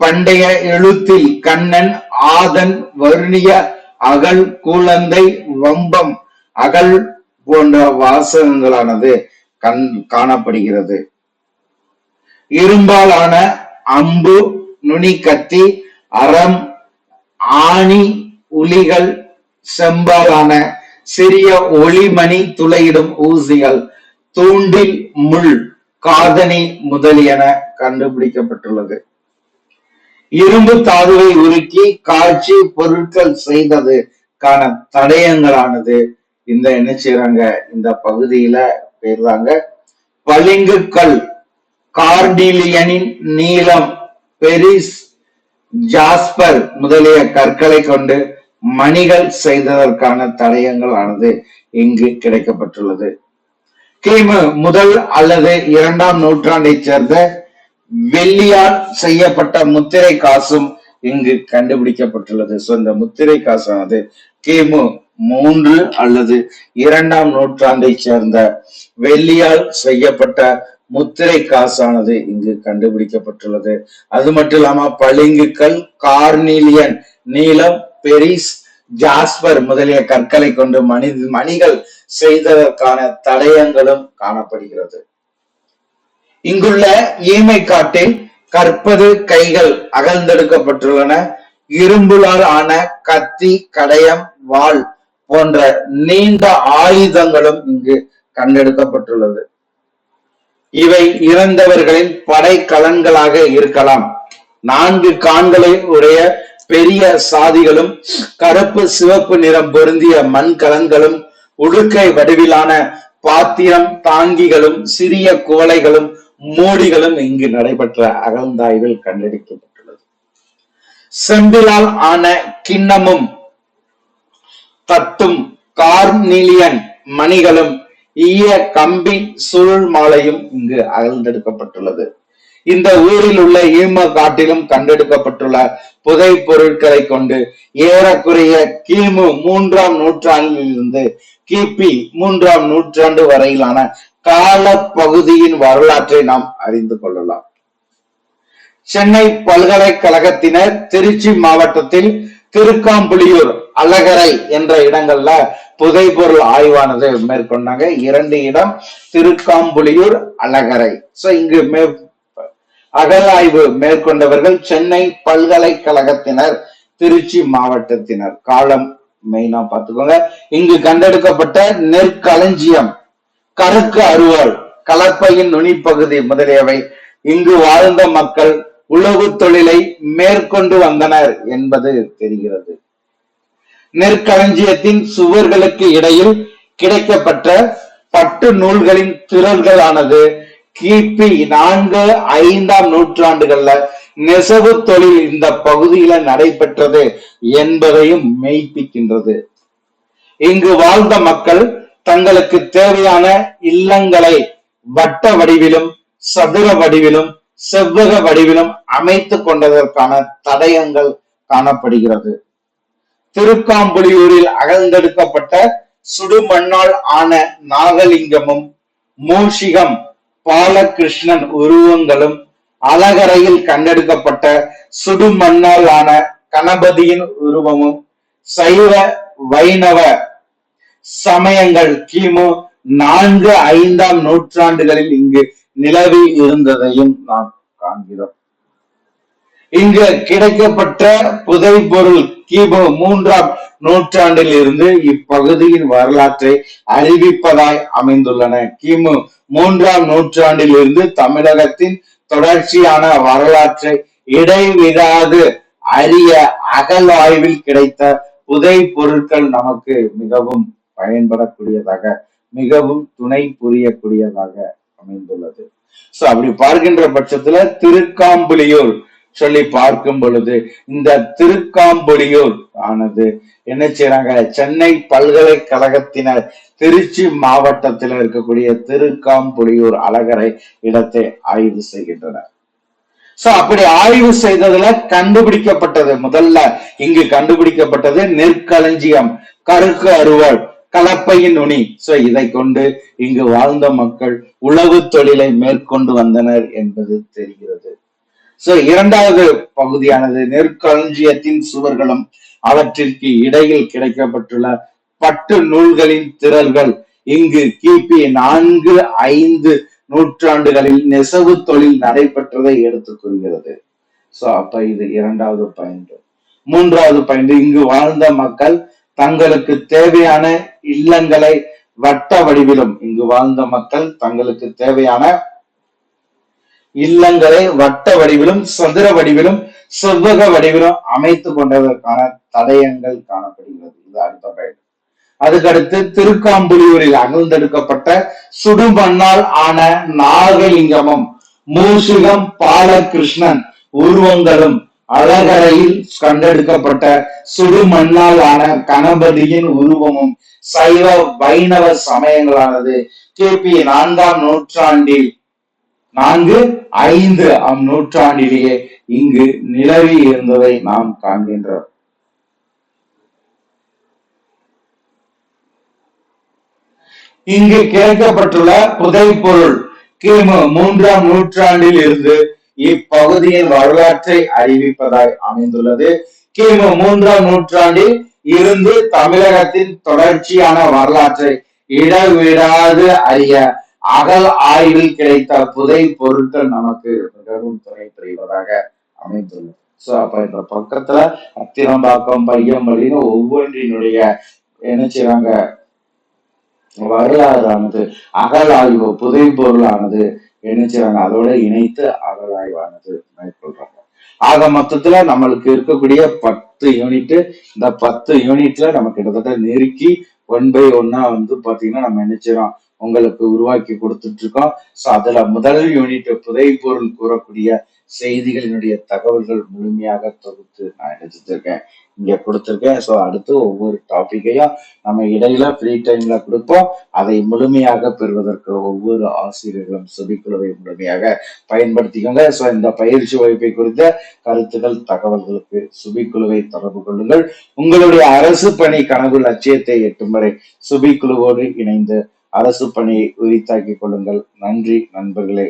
பண்டைய எழுத்தில் கண்ணன், ஆதன், வருணிய, அகல், கூழந்தை, வம்பம், அகல் போன்ற வாசகங்களானது காணப்படுகிறது. இரும்பாலான அம்பு, நுனி கத்தி, அறம், ஆணி, உளிகள், செம்பாலான சிறிய ஒளிமணி துளையிடும் ஊசிகள், தூண்டில், முள், காதணி முதலியன கண்டுபிடிக்கப்பட்டுள்ளது. இரும்பு தாதுவை உருக்கி காய்ச்சி பொருட்கள் செய்ததுக்கான தடயங்களானது இந்த என்ன செய்யறாங்க இந்த பகுதியில பேர்றாங்க. பளிங்கு கல், கார்டிலியனின் நீலம், பெரிஸ், ஜாஸ்பர் முதலிய கற்களை கொண்டு மணிகள் செய்ததற்கான தடயங்கள் ஆனது இங்கு கிடைக்கப்பட்டுள்ளது. கிமு முதல் அல்லது 2ஆம் நூற்றாண்டை சேர்ந்த வெள்ளியால் செய்யப்பட்ட முத்திரை காசும் இங்கு கண்டுபிடிக்கப்பட்டுள்ளது. இந்த முத்திரை காசானது கிமு 3 அல்லது 2ஆம் நூற்றாண்டை சேர்ந்த வெள்ளியால் செய்யப்பட்ட முத்திரை காசானது இங்கு கண்டுபிடிக்கப்பட்டுள்ளது. அது மட்டும் இல்லாம பளிங்குக்கல், கார்னீலியன், நீலம், பெரிஸ், ஜாஸ்பர் முதலிய கற்களை கொண்டு மணிகள் செய்ததற்கான தடயங்களும் காணப்படுகிறது. இங்குள்ள ஈமை காட்டில் கற்பது கைகள் அகழ்ந்தெடுக்கப்பட்டுள்ளன. இரும்புலால் ஆன கத்தி, கடையம், வாள் போன்ற நீண்ட ஆயுதங்களும் இங்கு கண்டெடுக்கப்பட்டுள்ளது. இவை இறந்தவர்களின் படை கலன்களாக இருக்கலாம். 4 கான்களை உடைய பெரிய சாதிகளும் கருப்பு சிவப்பு நிறம் பொருந்திய மண் கலன்களும் உடுக்கை வடிவிலான பாத்திரம் தாங்கிகளும் சிறிய குவளைகளும் மூடிகளும் இங்கு நடைபெற்ற அகழ்ந்தாய்வில் கண்டெடுக்கப்பட்டுள்ளது. செம்பிலால் ஆன கிண்ணமும் தட்டும் கார்னீலியன் மணிகளும் ஈய கம்பி சுருள் மாலையும் இங்கு அகழ்ந்தெடுக்கப்பட்டுள்ளது. இந்த ஊரில் உள்ள ஈம காட்டிலும் கண்டெடுக்கப்பட்டுள்ள புதை பொருட்களை கொண்டு ஏறக்குறைய கிமு 3ஆம் நூற்றாண்டிலிருந்து கிபி 3ஆம் நூற்றாண்டு வரையிலான கால பகுதியின் வரலாற்றை நாம் அறிந்து கொள்ளலாம். சென்னை பல்கலைக்கழகத்தினர் திருச்சி மாவட்டத்தில் திருக்காம்புலியூர், அழகரை என்ற இடங்கள்ல புதைபொருள் ஆய்வானது மேற்கொண்டாங்க. 2 இடம் திருக்காம்புலியூர், அழகரை. இங்கு அகழாய்வு மேற்கொண்டவர்கள் சென்னை பல்கலைக்கழகத்தினர், திருச்சி மாவட்டத்தினர். காலம் மெயினா பார்த்துக்கோங்க. இங்கு கண்டெடுக்கப்பட்ட நெற்களஞ்சியம், கருக்கு அருவாள், கலப்பையின் நுனிப்பகுதி முதலியவை இங்கு வாழ்ந்த மக்கள் உழவு தொழிலை மேற்கொண்டு வந்தனர் என்பது தெரிகிறது. நெற்களஞ்சியத்தின் சுவர்களுக்கு இடையில் கிடைக்கப்பட்ட பட்டு நூல்களின் திரள்களானது கிபி 4-5ஆம் நூற்றாண்டுகள்ல நெசவு தொழில் இந்த பகுதியில நடைபெற்றது என்பதையும் மெய்ப்பிக்கின்றது. இங்கு வாழ்ந்த மக்கள் தங்களுக்கு தேவையான இல்லங்களை வட்ட வடிவிலும் சதுர வடிவிலும் செவ்வக வடிவிலும் அமைத்துக் கொண்டதற்கான தடயங்கள் காணப்படுகிறது. திருக்காம்புலியூரில் அகழ்ந்தெடுக்கப்பட்ட சுடுமண்ணால் ஆன நாகலிங்கமும் மூஷிகம் பாலகிருஷ்ணன் உருவங்களும், அழகரையில் கண்டெடுக்கப்பட்ட சுடுமண்ணால் ஆன கணபதியின் உருவமும் சைவ வைணவ சமயங்கள் கிமு 4-5ஆம் நூற்றாண்டுகளில் இங்கு நிலவி இருந்ததையும் நாம் காண்கிறோம். இங்கு கிடைக்கப்பட்ட புதைபொருள் கிமு 3ஆம் நூற்றாண்டில் இருந்து இப்பகுதியின் வரலாற்றை அறிவிப்பதாய் அமைந்துள்ளன. கிமு 3ஆம் நூற்றாண்டில் இருந்து தமிழகத்தின் தொடர்ச்சியான வரலாற்றை இடைவிடாது அறிய அகழ்வாய்வில் கிடைத்த புதை பொருட்கள் நமக்கு மிகவும் பயன்படக்கூடியதாக, மிகவும் துணை புரியக்கூடியதாக அமைந்துள்ளது. அப்படி பார்க்கின்ற பட்சத்துல திருக்காம்புலியூர் சொல்லி பார்க்கும் பொழுது இந்த திருக்காம்புலியூர் ஆனது என்ன செய்யறாங்க, சென்னை பல்கலைக்கழகத்தினர் திருச்சி மாவட்டத்தில் இருக்கக்கூடிய திருக்காம்புலியூர் அழகரை இடத்தை ஆய்வு செய்கின்றனர். அப்படி ஆய்வு செய்ததுல கண்டுபிடிக்கப்பட்டது, முதல்ல இங்கு கண்டுபிடிக்கப்பட்டது நெற்களஞ்சியம், கருக்கு அருவாள், கலப்பையின் நுனி. இதை கொண்டு இங்கு வாழ்ந்த மக்கள் உழவு தொழிலை மேற்கொண்டு வந்தனர் என்பது தெரிகிறது. 2வது பகுதியானது நெற்களஞ்சியத்தின் சுவர்களும் அவற்றிற்கு இடையில் கிடைக்கப்பட்டுள்ள பட்டு நூல்களின் திரள்கள் இங்கு கிபி 4-5 நூற்றாண்டுகளில் நெசவு தொழில் நடைபெற்றதை எடுத்துக் கொள்கிறது. அப்ப இது 2வது பாயிண்ட். 3வது பாயிண்ட், இங்கு வாழ்ந்த மக்கள் தங்களுக்கு தேவையான இல்லங்களை வட்ட வடிவிலும், இங்கு வாழ்ந்த மக்கள் தங்களுக்கு தேவையான இல்லங்களை வட்ட வடிவிலும் சதுர வடிவிலும் செவ்வக வடிவிலும் அமைத்துக் கொண்டதற்கான தடயங்கள் காணப்படுகிறது. இது அடுத்த பாயிண்ட். அதுக்கடுத்து திருக்காம்புலியூரில் அகழ்ந்தெடுக்கப்பட்ட சுடுமண்ணால் ஆன நாகலிங்கமும் மூஷிகம் பாலகிருஷ்ணன் உருவங்களும் அழகரையில் கண்டெடுக்கப்பட்ட சுடு மண்ணால் ஆன கணபதியின் உருவமும் சைவ வைணவ சமயங்களானது கிபி 4ஆம் நூற்றாண்டில் 4-5 நூற்றாண்டிலேயே இங்கு நிலவி இருந்ததை நாம் காண்கின்றோம். இங்கு கிடைக்கப்பட்டுள்ள புதைப்பொருள் கிமு 3ஆம் நூற்றாண்டில் இருந்து இப்பகுதியின் வரலாற்றை அறிவிப்பதாய் அமைந்துள்ளது. கிமு 3ஆம் நூற்றாண்டில் இருந்து தமிழகத்தின் தொடர்ச்சியான வரலாற்றை இடவிடாது அறிய அகல் ஆய்வில் கிடைத்த புதை பொருட்கள் நமக்கு மிகவும் துணை புரிவதாக அமைந்துள்ளது. சோ அப்ப இந்த பக்கத்துல அத்திரம்பாக்கம், பையம்பள்ளின்னு ஒவ்வொன்றினுடைய என்ன செய்றாங்க வரலாறானது அகழாய்வு புதை பொருளானது என்ன செய்றாங்க அதோட இணைத்து அகழாய்வானது மேற்கொள்றாங்க. ஆக மொத்தத்துல நம்மளுக்கு இருக்கக்கூடிய 10 யூனிட், இந்த 10 யூனிட்ல நம்ம கிட்டத்தட்ட நெருக்கி 1/1 பாத்தீங்கன்னா நம்ம என்ன செய்றோம் உங்களுக்கு உருவாக்கி கொடுத்துட்டு இருக்கோம். சோ அதுல முதல் யூனிட் புதை பொருள் கூறக்கூடிய செய்திகளினுடைய தகவல்கள் முழுமையாக தொகுத்து நான் எடுத்துருக்கேன், இங்க கொடுத்திருக்கேன். சோ அடுத்து ஒவ்வொரு டாபிக்கையும் நம்ம இடையில ஃப்ரீ டைம்ல கொடுப்போம். அதை முழுமையாக பெறுவதற்கு ஒவ்வொரு ஆசிரியர்களும் சுபிக்குழுவை முழுமையாக பயன்படுத்திக்கோங்க. சோ இந்த பயிற்சி வகுப்பை குறித்த கருத்துக்கள் தகவல்களுக்கு சுபிக்குழுவை தொடர்பு கொள்ளுங்கள். உங்களுடைய அரசு பணி கனவு லட்சியத்தை எட்டும் வரை சுபிக்குழுவோடு இணைந்து அரசு பணியை உரித்தாக்கிக் கொள்ளுங்கள். நன்றி நண்பர்களே.